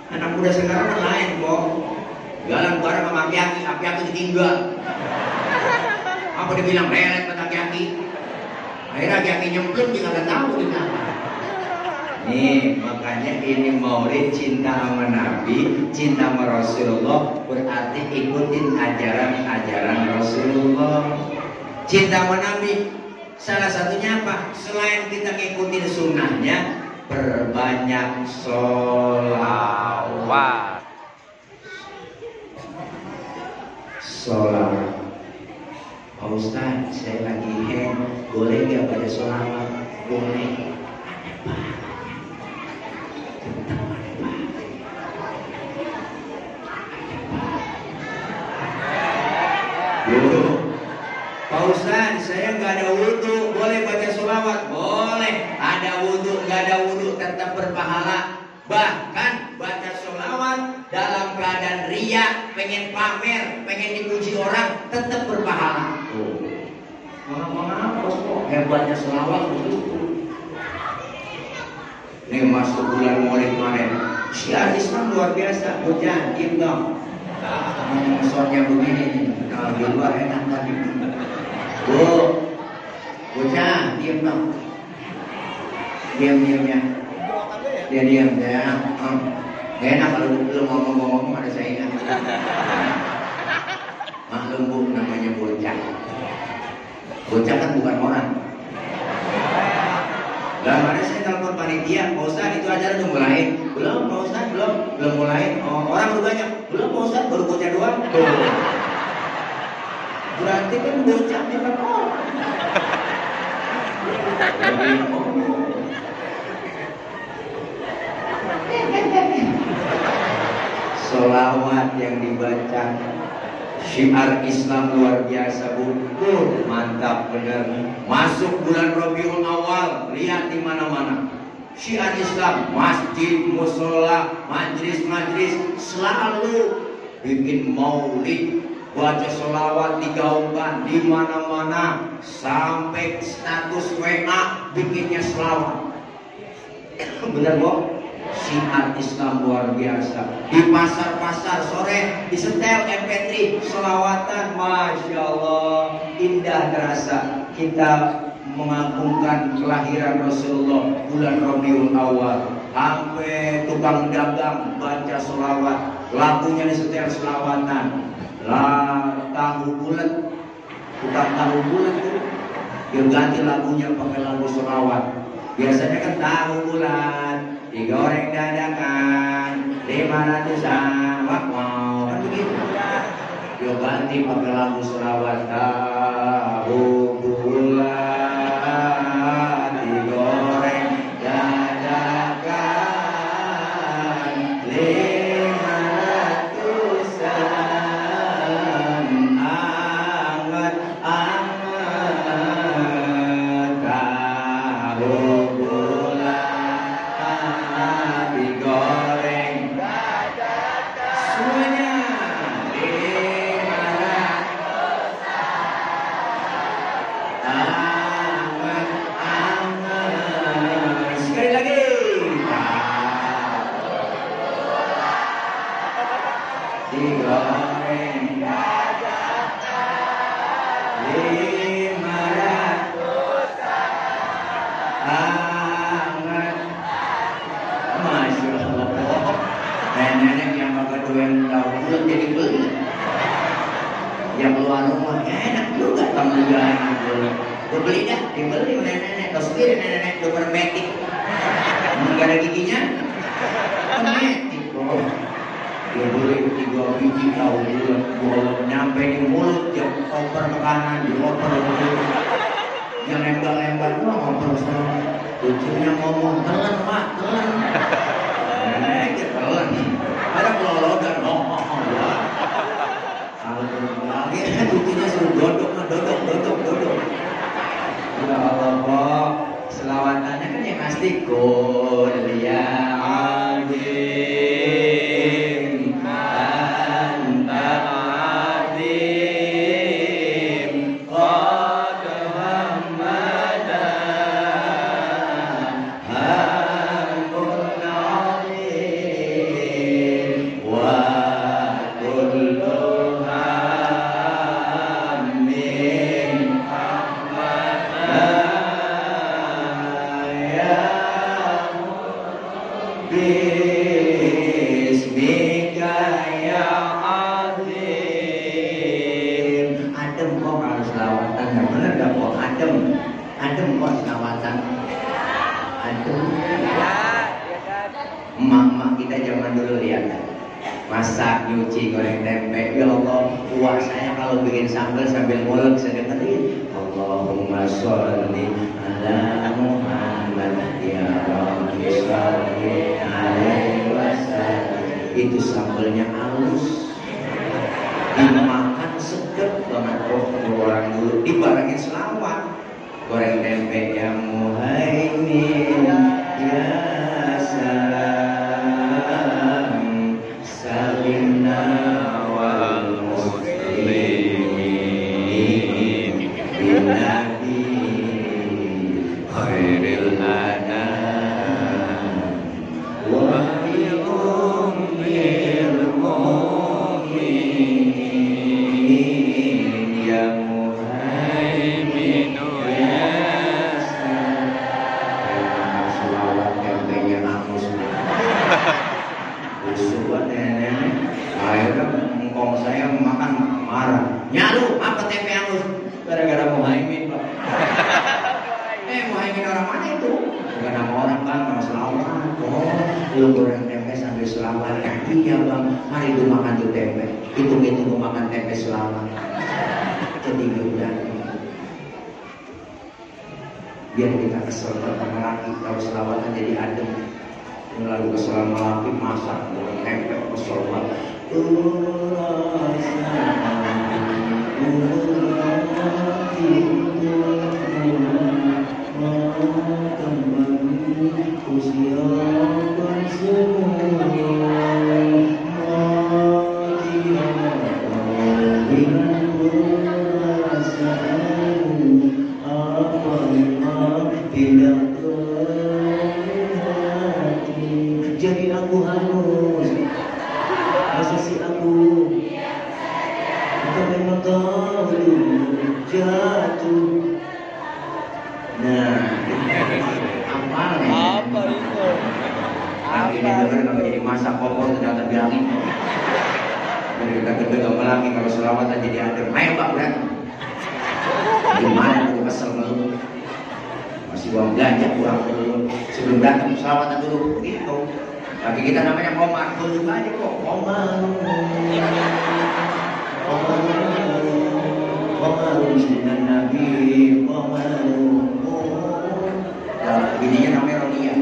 [SPEAKER 1] Anak muda sekarang kan lain kok. Jalan bareng sama aki-aki ditinggal. Apa dibilang relet pada aki-aki? Akhirnya aki-aki nyemplung juga nggak tahu di mana. Nih makanya ini maulid cinta sama Nabi, cinta sama Rasulullah, berarti ikutin ajaran Rasulullah. Cinta sama Nabi salah satunya apa? Selain kita ngikutin sunnahnya, perbanyak sholawat. Sholawat. Pak Ustaz, saya lagi hang, boleh nggak baca sholawat? Boleh. Pak Ustaz, saya nggak ada wudhu, boleh baca sholawat? Boleh. Ada wudhu, nggak ada wudhu, tetap berpahala. Bahkan baca sholawat dalam keadaan riya, pengen pamer, pengen dipuji orang, tetap berpahala. Mengapa kok hebatnya selawat begitu? Nih masuk bulan Maulid kemarin, syiar Islam luar biasa. Hujan, diem dong. Soalnya begini nih, kalau di luar enak tadi. Bu, hujan, diem dong. Diam ya. Dia diam ya. Gak enak kalau lu ngomong-ngomong ada saingan. Maklum bu, namanya bocah. Bocah kan bukan orang. Lah mana saya telepon panitia, Pak Ustaz itu acara udah mulai. Belum Pak Ustaz, belum mulai. Oh, orang udah banyak. Belum Pak Ustaz, baru bocah doang. Berarti kan bocah bukan orang. Solawat yang dibaca, syiar Islam luar biasa bu. Mantap bener. Masuk bulan Rabiul Awal, lihat di mana-mana syiar Islam, masjid, musola, majlis selalu bikin maulid, baca sholawat digaungkan di mana-mana, sampai status WA bikinnya sholawat. Bener bu? Syiar Islam luar biasa. Di pasar-pasar sore disetel MP3 sholawatan, masya Allah, indah terasa. Kita mengagungkan kelahiran Rasulullah bulan Rabiul Awal. Sampai tukang dagang baca sholawat, lagunya disetel sholawatan. Lah tahu bulat, tukang tahu bulat tuh dia ganti lagunya pakai lagu sholawat. Biasanya kan tahu bulat digoreng dadakan 500-an, wow, kan begitu. Dia ganti pakai lagu sholawat, tahu bulat digoreng dadakan 500-an, anget-anget, tahu bulat digoreng semuanya 500, anget-anget. Sekali lagi, digoreng 500, anget. Masya Allah, nenek yang pakai doyan tahu bulat jadi beli. Yang keluar rumah enak juga tamu jalan bulat. Gue beli dah, dibeli nenek-nenek. Tahu sendiri nenek-nenek dopermetik, nggak ada giginya, metik bro. Dia beli 3 biji tahu bulat, bolong nyampe di mulut, dia oper ke kanan, dia oper ke kiri. Yang lempar-lempar gua ngoper sama cucunya ngomong, telan mak, telan. Nenek telan. Ada kelologan, ya. Kalau lagi cucunya suruh dodok. Ya Allah kok, selawatannya kan yang asli. Qul ya azim, anta azim, qad hamada, hamdun azim, wa kullu hammin Bismika ya azim. Adem kok kalau selawatan, nggak bener gak kok adem kok selawatan, adem. Emak-emak kita zaman dulu lihat, masak, nyuci, goreng tempe. Ya Allah, uang saya kalau bikin sambal sambil ngulek sedengerin, Allahumma sholli ala Muhammad ya Rabbi sholli alaihi wasallam. Itu sambalnya halus, dimakan sedap banget. Oh, orang dulu dibarengin selawat, goreng tempe yang muhaimin ya salam, salimna wal muslimin bina Om saya makan marah. Nyalu apa tempe angus? Gara-gara Muhaimin Pak. Muhaimin orang mana itu? Bukan nama orang Bang, nama selawat. Oh, lu goreng tempe sambil selawat. Iya Bang, hari itu makan tuh tempe. Hitung-hitung makan tempe selawat. Ketiga bulan. Biar kita kesel sama laki, kalau selawatan jadi adem. Lalu kesel sama laki, masak goreng tempe kesel banget. Jadi aku harus asasi aku tapi memang jatuh. Nah,
[SPEAKER 3] Apa itu?
[SPEAKER 1] Lagi ini dengar kalau jadi masak kompor ternyata bilangin. Jadi kita kedua lagi kalau selawatan jadi adem. Ayo Pak berantem. Gimana aku kesel lu? Masih uang belanja kurang dulu. Sebelum berantem selawatan dulu gitu. Bagi kita namanya Komar, dulu aja kok Komar. Komar sunan Nabi, Komar. Nah, bininya namanya Rodia.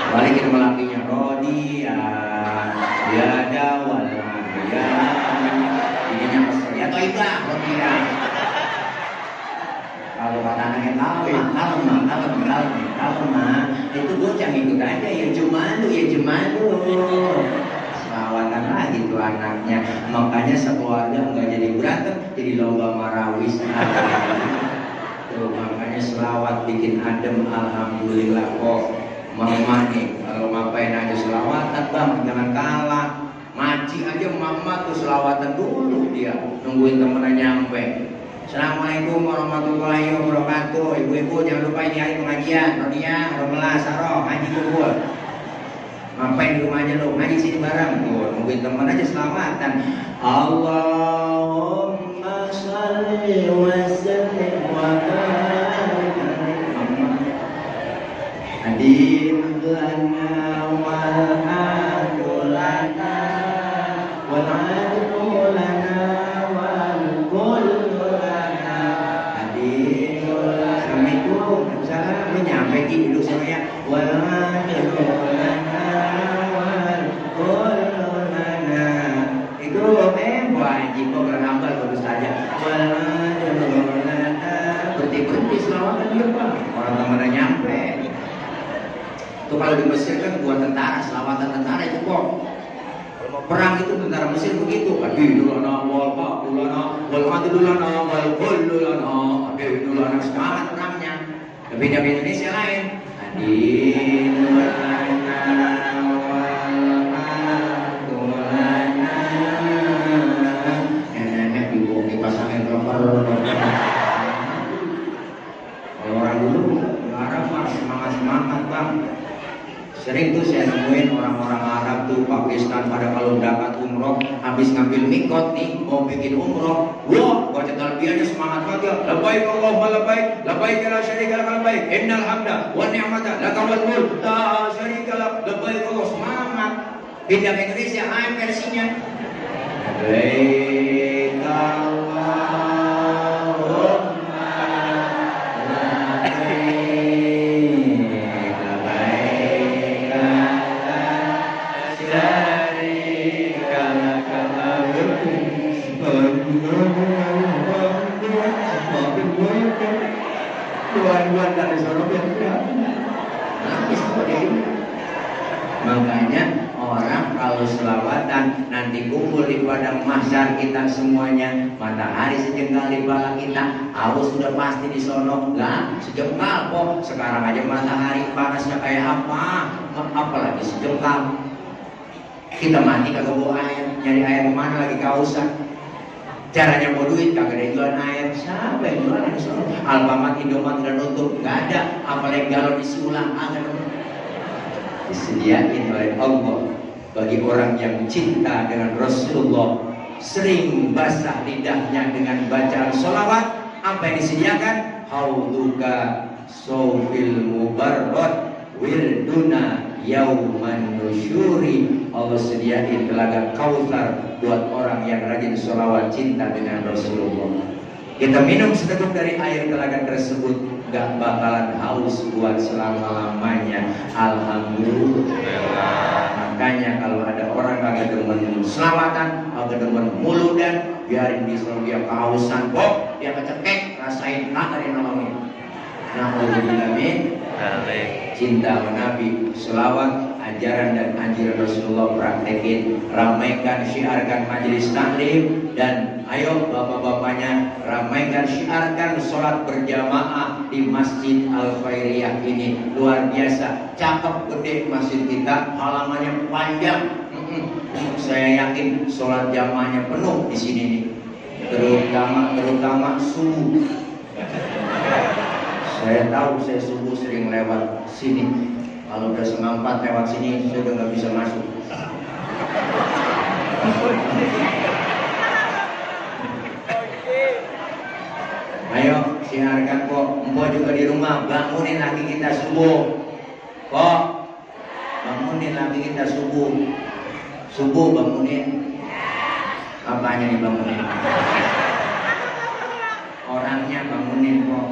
[SPEAKER 1] Balikin sama lakinya Rodia. Ya dawal ya. Bininya kesel. Ya toh itu Rodia. Kalau kata anaknya kalma, itu bocah ikut aja ya cemanu. Selawatan lagi tuh anaknya. Makanya sekeluarga nggak jadi berantem, jadi lomba marawis. Tuh makanya selawat bikin adem, alhamdulillah kok. Mama nih kalau ngapain aja selawatan Bang, jangan kalah. Maci aja mama tuh selawatan dulu dia, nungguin temennya nyampe. Assalamualaikum warahmatullahi wabarakatuh. Ibu-ibu jangan lupa ini hari pengajian. Rodia, Romela, Saroh, ngaji kumpul. Ngapain di rumah aja lo? Ngaji sini bareng. Tuh, nungguin teman aja selamatan. Allahumma shalli wa sallim wa barik. Adin lana wal hadu lana wal hadu lana wal kullu. Salah menyampai dulu saya itu wajib kok berhambal baru saja berhenti selawatan dia Pak orang temannya nyampe itu kalau di Mesir kan buat tentara selawatan tentara itu kok perang itu tentara Mesir begitu adidulana wal qadulana wal qadulana wal kullulana adidulana semangat perangnya. Beda di Indonesia lain. Adidulana wal qadulana. Nenek dibuang dipasangin rubber. Kalau orang dulu Arab mah semangat Bang. Sering tuh saya nemuin orang-orang Arab tuh Pakistan pada kalau dapat umroh habis ngambil mikot nih mau bikin umroh, wah baca talbiyahnya semangat banget. Labbaik Allahumma labbaik, labbaik la syarika lak labbaik, innal hamda wan ni'mata laka wal mulk la syarika lak. Labbaik Allah semangat. Beda ke Indonesia lain versinya. Labbaik Tuhan dari sorok yang tidak nangis seperti ini. Makanya orang kalau selawatan nanti kumpul di padang mahsyar kita semuanya, matahari sejengkal di kepala kita, haus sudah pasti di sono, lah sejengkal kok. Sekarang aja matahari panasnya kayak apa, apalagi sejengkal. Kita mati kagak bawa air, nyari air kemana lagi kausan. Caranya mau duit kagak ada jualan air, siapa yang jualan di sono? Alfamart, Indomaret dan nutup, nggak ada. Apalagi galon isi ulang, ada. Disediain oleh Allah bagi orang yang cinta dengan Rasulullah sering basah lidahnya dengan bacaan sholawat. Apa yang disediakan? Hauduka sofil mubarrod wirduna yauman nusyuri. Allah sediain telaga Kautsar buat orang yang rajin sholawat cinta dengan Rasulullah. Kita minum seteguk dari air telaga tersebut, gak bakalan haus buat selama-lamanya. Alhamdulillah. Makanya kalau ada orang kagak demen selawatan, kagak demen muludan, biarin dia kehausan kok, dia kecekek, rasain nak dari nolongin. Alhamdulillah. Cinta Nabi, selawat, ajaran dan anjuran Rasulullah praktekin, ramaikan, syiarkan majelis taklim, dan ayo bapak-bapaknya ramaikan, syiarkan sholat berjamaah di Masjid Al Khairiyah ini. Luar biasa, cakep gede masjid kita, halamannya panjang. Saya yakin sholat jamaahnya penuh di sini nih, terutama subuh. Saya tahu, saya subuh sering lewat sini. Kalau udah 3:30 lewat sini, saya udah nggak bisa masuk. Ayo, siarkan kok. Empok juga di rumah, bangunin lagi kita subuh. Kok, bangunin lagi kita subuh. Subuh bangunin. Apanya dibangunin? Orangnya bangunin kok.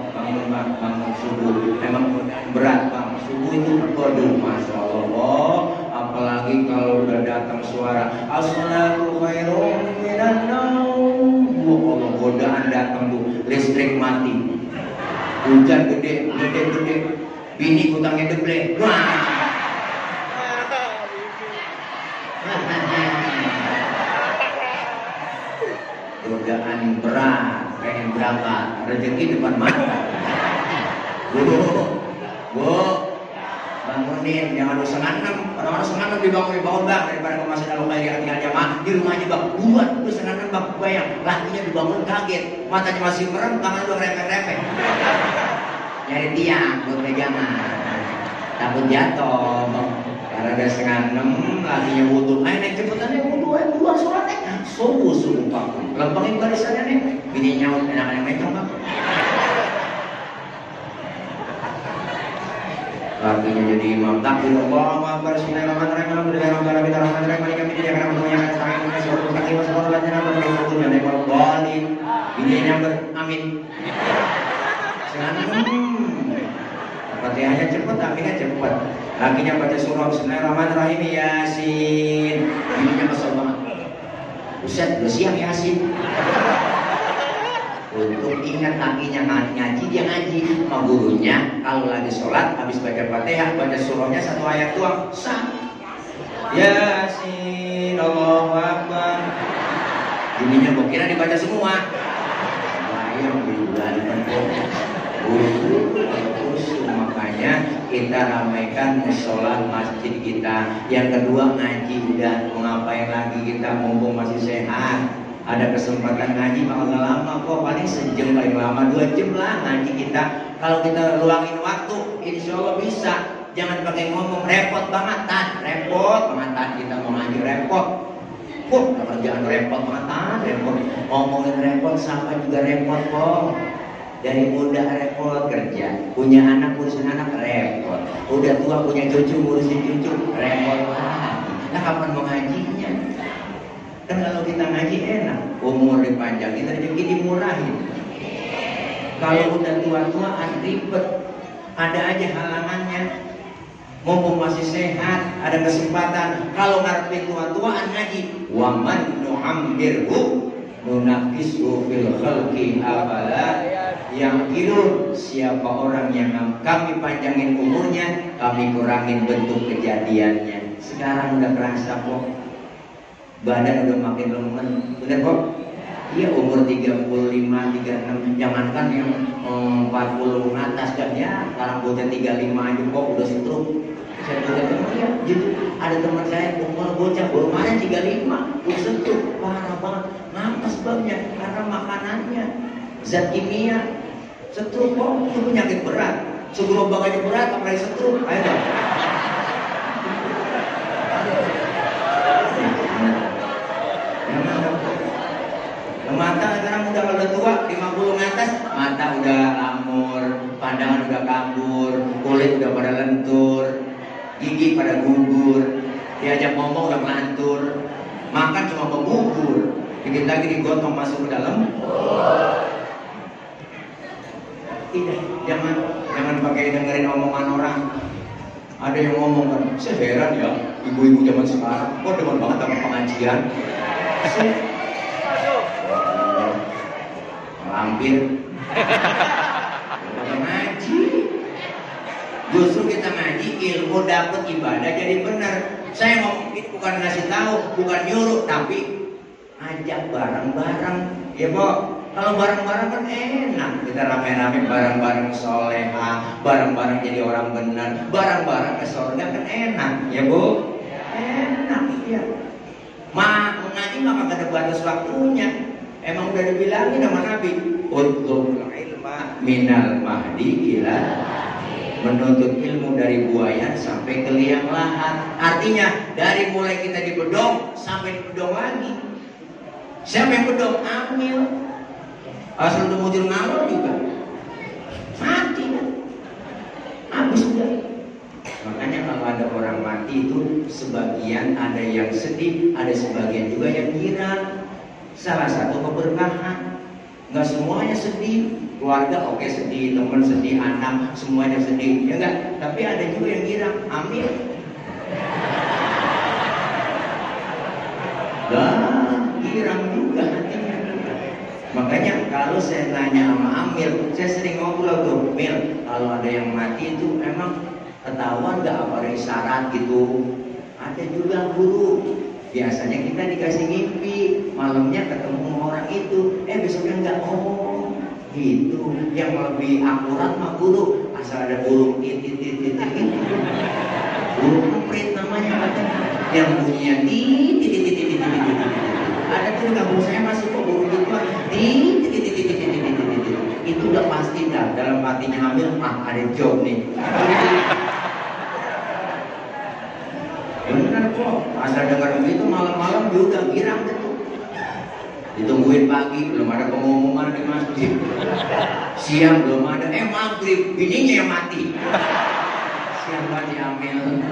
[SPEAKER 1] Bangun subuh. Memang berat bang. Subuh itu waduh, masya Allah. Apalagi kalau udah datang suara as-salatu khairun minan naum. Allah, godaan datang tuh, listrik mati, hujan gede. Bini utangnya deble. Wah. Godaan berat, pengen berangkat, rezeki depan mata. Bu, bangunin, jangan lu 5:30. Orang-orang 5:30 dibangun bang, daripada ke Masjid Al Khairiyah tinggal jamaah di rumahnya bang. Buat lu 5:30 bang, bayang, lakinya dibangun kaget, matanya masih merem, tangan lu repek-repek. Nyari tiang buat pegangan, takut jatuh. Karena udah 5:30, lakinya wudhu. Ayo naik cepetan nih wudhu, ayo buruan sholat nih. Subuh bang, lempengin barisannya nih. Bini nyaut, enakan yang mencong bang. Lakinya jadi imam. Takbir Allahu Akbar. Bismillahirrahmanirrahim. Alhamdulillahirabbil alamin. Maliki yaumiddin. Iyyaka na'budu wa iyyaka nasta'in. Ihdinas siratal mustaqim. Siratal ladzina an'amta 'alaihim ghairil maghdubi 'alaihim. Bininya amin. Fatihahnya cepet, aminnya cepet. Lakinya baca surah Bismillahirrahmanirrahim. Yasin. Bininya kesel banget. Buset, udah siang Yasin. Untuk ingat lakinya ngaji, dia ngaji sama gurunya. Kalau lagi sholat, habis baca Fatihah, baca surahnya 1 ayat doang, sah. Yasin, Allahu Akbar. Ininya gua kira dibaca semua. Bayang bilang makanya kita ramaikan musola masjid kita. Yang kedua ngaji, udah mau ngapain lagi kita, mumpung masih sehat. Ada kesempatan ngaji mah agak lama kok, paling sejam paling lama 2 jam lah ngaji kita. Kalau kita luangin waktu, insya Allah bisa. Jangan pakai ngomong, repot banget repot banget kita mau ngaji repot. Kerjaan repot banget repot. Ngomongin repot, sama juga repot kok. Dari muda repot kerja, punya anak ngurusin anak repot, udah tua punya cucu ngurusin cucu repot lagi. Nah kapan mau ngajinya? Kan kalau kita ngaji enak, umur dipanjangin, rezeki dimurahin. Kalau udah tua-tuaan ribet, ada aja halangannya. Mumpung masih sehat, ada kesempatan. Kalau ngarepin tua-tuaan ngaji, wa man nu'ammirhu nunaqishu fil khalqi afala yaqilun. Siapa orang yang kami panjangin umurnya, kami kurangin bentuk kejadiannya. Sekarang udah kerasa kok, badan udah makin lemen, bener kok? Iya, umur 35, 36, jangankan yang 40 atas kan ya, sekarang bocah 35 aja kok udah stroke. Saya punya teman ya, gitu. Ada teman saya umur bocah baru mana 35, udah stroke, parah banget. Ngapa sebabnya? Karena makanannya zat kimia. Stroke kok itu penyakit berat. Segerobak aja berat, apalagi stroke. Ayo dong. Mata sekarang udah tua, 50 ke atas, mata udah lamur, pandangan udah kabur, kulit udah pada lentur, gigi pada gugur, diajak ngomong udah melantur, makan cuma membubur, dikit lagi digotong masuk ke dalam. Tidak, jangan pakai dengerin omongan orang. Ada yang ngomong kan, saya heran ya, ibu-ibu zaman sekarang, kok demen banget sama pengajian. Lampir ngaji, justru kita ngaji ilmu dapat ibadah jadi benar. Saya ngomong ini bukan ngasih tahu, bukan nyuruh, tapi ajak bareng-bareng ya Pok. Kalau bareng-bareng kan enak, kita rame-rame bareng-bareng soleha, bareng-bareng jadi orang benar, bareng-bareng ke surga kan enak ya Bu, enak ya. Mengaji maka gak ada batas waktunya. Emang udah dibilangin sama Nabi, utlubul ilma minal mahdi ila, menuntut ilmu dari buayan sampai ke liang lahat. Artinya dari mulai kita di bedong sampai di bedong lagi. Siapa yang bedong? Amil. Asal udah mujur ngalor juga mati, habis udah. Makanya kalau ada orang mati itu sebagian ada yang sedih, ada sebagian juga yang girang. Salah satu keberkahan. Nggak semuanya sedih. Keluarga oke sedih, teman sedih, anak semuanya sedih, ya enggak. Tapi ada juga yang girang. Amin. Girang juga hatinya. Makanya kalau saya nanya sama Amil, saya sering ngobrol tuh, Mil, kalau ada yang mati itu emang ketahuan nggak apa ada isyarat gitu? Ada juga guru. Biasanya kita dikasih mimpi, malamnya ketemu orang itu, besoknya enggak, oh gitu. Yang lebih akurat mah guru, asal ada burung titit, burung emprit namanya katanya, yang bunyinya titit. Ada tuh di kampung saya masih kok burung gitu, titit. Itu udah pasti dah dalam hatinya Amil, ada job nih. Benar kok, asal dengar begitu malam-malam juga girang gitu. Ditungguin pagi, belum ada pengumuman di masjid. Siang belum ada, maghrib, bininya yang mati. Siapa diambil?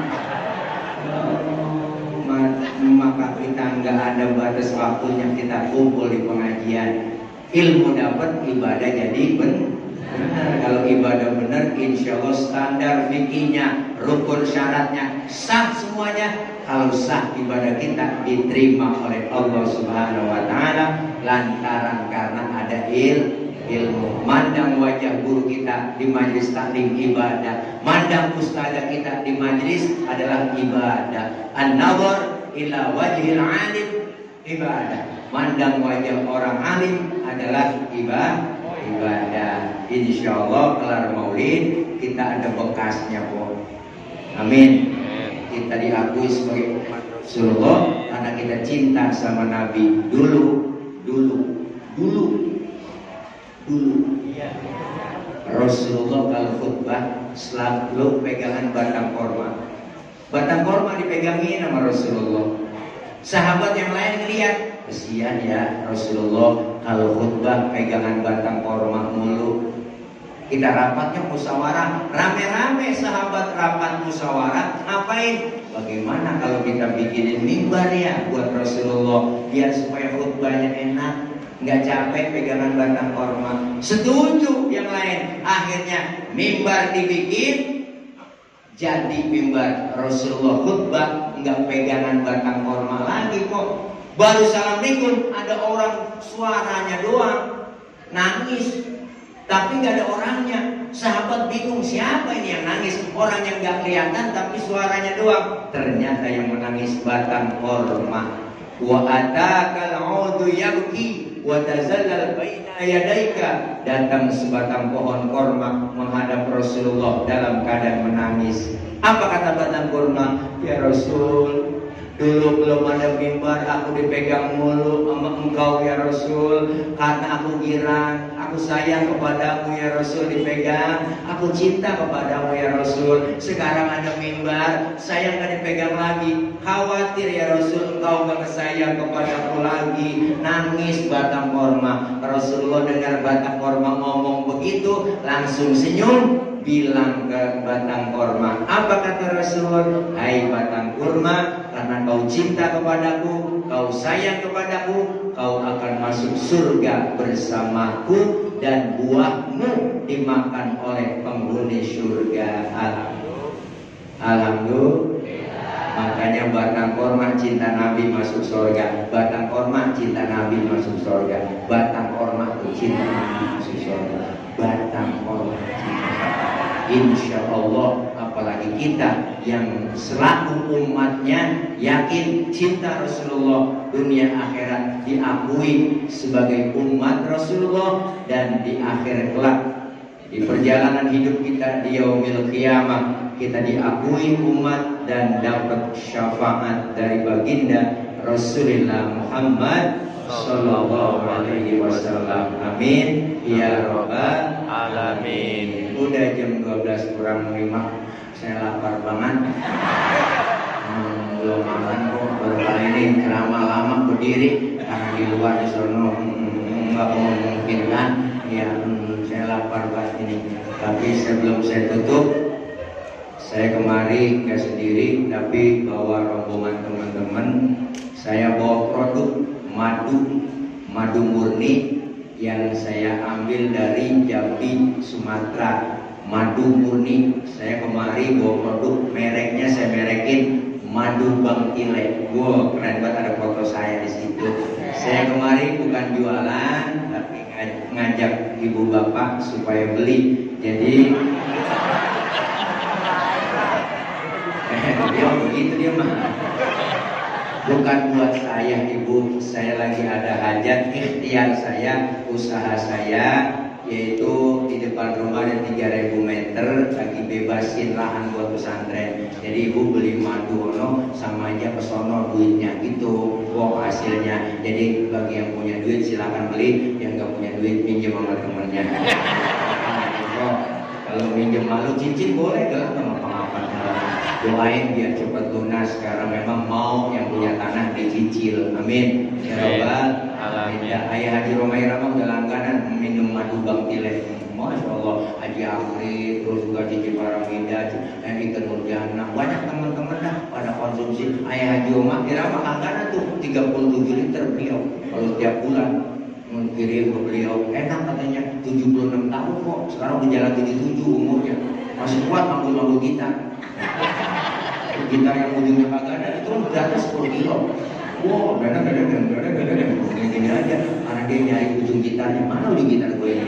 [SPEAKER 1] Maka kita nggak ada batas waktunya kita kumpul di pengajian. Ilmu dapat, ibadah jadi benar. Kalau ibadah benar, insya Allah standar fikihnya, rukun syaratnya sah semuanya. Kalau sah ibadah kita diterima oleh Allah Subhanahu Wa Taala lantaran karena ada ilmu. Mandang wajah guru kita di majelis taklim ibadah, mandang ustazah kita di majelis adalah ibadah. An-nazar ila wajhil alim ibadah. Mandang wajah orang alim adalah ibadah. Insyaallah kelar maulid kita ada bekasnya kok. Amin. Kita diakui sebagai umat Rasulullah karena kita cinta sama Nabi dulu. Rasulullah kalau khutbah selalu pegangan batang korma. Batang korma dipegangin sama Rasulullah. Sahabat yang lain ngeliat, kesian ya Rasulullah kalau khutbah pegangan batang korma mulu. Kita rapatnya musyawarah, rame-rame sahabat rapat musyawarah. Ngapain? Bagaimana kalau kita bikinin mimbar ya buat Rasulullah biar supaya khutbahnya enak, nggak capek pegangan batang korma. Setuju yang lain. Akhirnya mimbar dibikin, jadi mimbar Rasulullah khutbah nggak pegangan batang korma lagi kok. Baru assalamualaikum ada orang suaranya doang nangis, tapi nggak ada orangnya. Sahabat bingung siapa ini yang nangis, orang yang nggak kelihatan tapi suaranya doang. Ternyata yang menangis batang korma. Wa atakal audu yabki wa tazallal baina yadaika. Datang sebatang pohon korma menghadap Rasulullah dalam keadaan menangis. Apa kata batang korma? Ya Rasul, dulu belum ada mimbar, aku dipegang mulu sama engkau ya Rasul. Karena aku girang, aku Aku sayang kepadamu ya Rasul, dipegang. Aku cinta kepadamu ya Rasul. Sekarang ada mimbar, saya nggak dipegang lagi. Khawatir ya Rasul, engkau nggak sayang kepadaku lagi. Nangis batang korma. Rasulullah dengar batang korma ngomong begitu, langsung senyum. Bilang ke batang korma, apa kata Rasul? Hai batang kurma, karena kau cinta kepadaku, kau sayang kepadaku, kau akan masuk surga bersamaku dan buahmu dimakan oleh penghuni surga. Alhamdulillah. Makanya batang korma cinta Nabi masuk surga. Batang korma cinta Nabi masuk surga. Batang korma cinta Nabi masuk surga. Batang korma cinta. Insya Allah, apalagi kita yang selaku umatnya yakin cinta Rasulullah, dunia akhirat diakui sebagai umat Rasulullah, dan di akhir kelak di perjalanan hidup kita di yaumil qiyamah kita diakui umat dan dapat syafaat dari baginda Rasulullah Muhammad sallallahu alaihi wasallam. Amin ya rabbal alamin. Udah jam 12 kurang 5. Saya lapar banget. Belum makan kok. Baru kali ini ceramah lama berdiri karena di luar di sono nggak memungkinkan. Ya, saya lapar banget ini. Tapi sebelum saya tutup, saya kemari nggak sendiri, tapi bawa rombongan teman-teman. Saya bawa produk madu murni yang saya ambil dari Jambi, Sumatera. Madu murni. Saya kemari bawa produk, mereknya saya merekin Madu Bang Ile. Wow, keren banget, ada foto saya di situ. Saya kemari bukan jualan, tapi ngajak ibu bapak supaya beli. Jadi dia begitu dia mah. Bukan buat saya ibu, saya lagi ada hajat, ikhtiar saya, usaha saya, yaitu di depan rumah ada 3.000 meter, lagi bebasin lahan buat pesantren. Jadi ibu beli madu ono, sama aja pesono duitnya gitu, wow hasilnya. Jadi bagi yang punya duit silakan beli, yang nggak punya duit pinjam sama temennya. Kalau minjem malu cincin boleh gak sama pengapan. Doain biar cepat lunas, karena memang mau yang punya tanah dicicil. Amin ya rabbal alamin. Ayah Haji Romai Rama udah langganan minum madu Bang Ile. Masya Allah. Haji Afri, terus juga Cici Paramida, Ikan Nurjana, banyak teman-teman dah pada konsumsi. Ayah Haji Romai Rama langganan tuh 37 liter beliau kalau setiap bulan kirim ke beliau. Enak katanya, 76 tahun kok, sekarang udah jalan 77 umurnya, masih kuat mampu gitar. Gitar yang ujungnya kagak ada itu beratnya 10 kilo. Wow, gak ada gini aja, karena dia nyari ujung gitarnya, mana ujung gitar gue ini.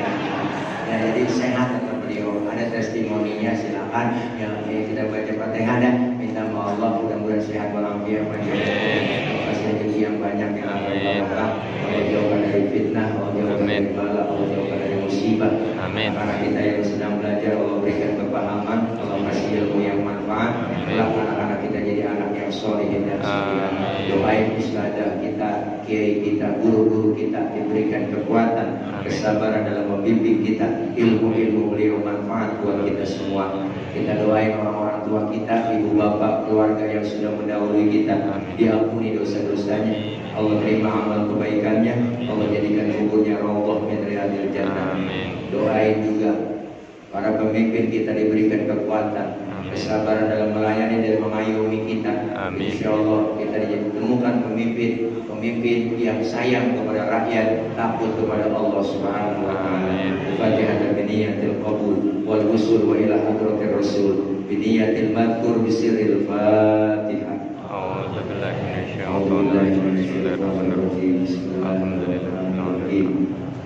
[SPEAKER 1] Ya, jadi sehat kata beliau. Ada testimoninya, silakan. Ya, kita baca Fatihah dan minta sama Allah mudah-mudahan sehat walafiat. Kasih rezeki yang banyak, yang barokah. Allah jauhkan dari fitnah, Allah jauhkan dari bala, Allah jauhkan dari musibah. Amin. Karena kita yang sedang belajar, Allah berikan kepahaman, Allah kasih ilmu yang manfaat. Kelak anak-anak kita jadi anak yang solihin dan setia. Doain istiadah kita, kiai kita, guru-guru kita diberikan kekuatan, kesabaran dalam membimbing kita, ilmu-ilmu beliau manfaat buat kita semua. Kita doain orang-orang tua kita, ibu bapak, keluarga yang sudah mendahului kita, diampuni dosa-dosanya, Allah terima amal kebaikannya, Allah jadikan kuburnya rawdah min riyadil jannah. Doain juga para pemimpin kita diberikan kekuatan, kesabaran dalam melayani dan mengayomi kita. Insya Allah kita ditemukan pemimpin yang sayang kepada rakyat, takut kepada Allah Subhanahu wa taala. Fatihah biniyatil qabul wal usul wa ila hadratir rasul biniyatil madkur bisirril Fatihah. A'udzu billahi minasyaitonir rajim. Bismillahirrahmanirrahim.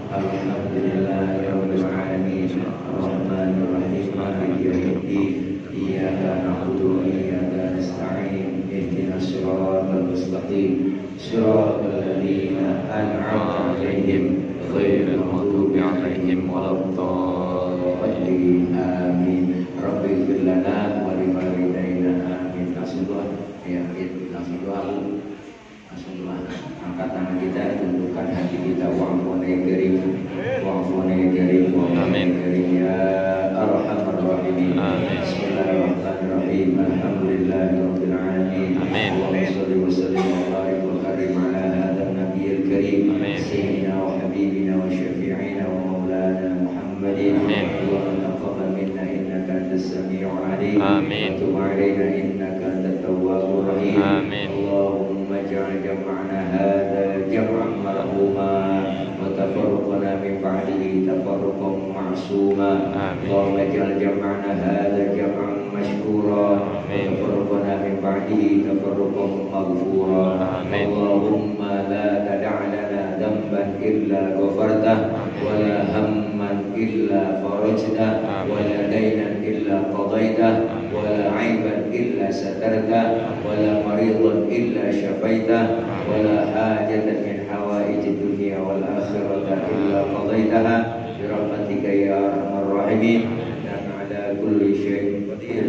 [SPEAKER 1] Alhamdulillahirabbil alamin. Arrahmanir rahim. Maliki yaumiddin. Iyyaka na'budu wa iyyaka nasta'in. Ihdinas siratal mustaqim. Siratal ladzina an'amta 'alaihim ghairil maghdubi 'alaihim waladdallin. Amin. Rabbighfir lana wa liwalidayna. Amin. Langsung doa. Ya, langsung doa. Langsung doa. Angkat tangan kita, tundukkan hati kita. Wa'fu
[SPEAKER 2] Amin.
[SPEAKER 1] Allahumma shalli wa sallim wa barik wa karim ala hadzal nabiyil karim sayyidina wa habibina wa syafi'ina wa maulana Muhammadin. Allahumma taqabbal minna innaka antas samiul alim.
[SPEAKER 2] Amin.
[SPEAKER 1] Wa tub alaina innaka antat tawwabur rahim.
[SPEAKER 2] Amin.
[SPEAKER 1] Allahumma ij'al jam'ana hadza jam'an marhuma wa tafarruqana min ba'dihi tafarruqan ma'suma. Allahumma ij'al jam'ana hadza jam'an mashkura wa tafarruqana min ba'dihi tafarruqan maghfura. Allahumma la tada' lana dhanban illa ghafartah wa la hamman illa farajtah wa la daynan illa qadaitah wa la 'aiban illa satartah wa la maridan illa syafaitah wa la hajatan min hawaijid dunya wal akhirati illa qadaitaha bi rahmatika ya arhamar rahimin dan ala kulli syai'in qadir.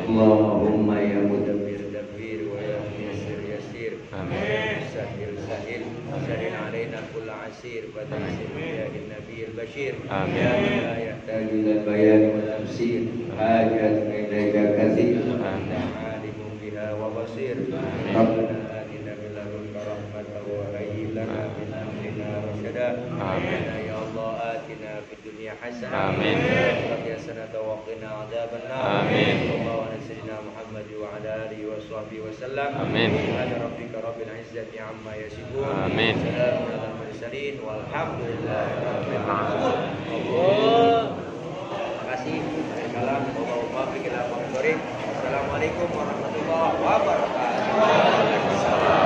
[SPEAKER 1] Allahumma ya mudabbir dabbir wa ya muyassir yassir. Amin. Sahil sahil sahil alaina kull asir badasir ya nabiyil bashir. Amin. Ya la yahtaju ila bayan wa tafsir hajat ilaika kathir. Anta alimun biha wa basir. Rabbana atina min ladunka rahmatan wa hayyi lana min amrina rashada. Amin. Ya Allah atina fid dunya hasanah. Amin. Wa hasanatan wa qina adzaban nar. Amin. Sallallahu alaihi wasallam Muhammad wa ala alihi wa sahbihi wasallam. Amin. Subhana rabbika rabbil izzati amma yasifun. Amin. Salamun alal mursalin walhamdulillahi rabbil alamin. Terima kasih. Salam Assalamualaikum warahmatullahi wabarakatuh.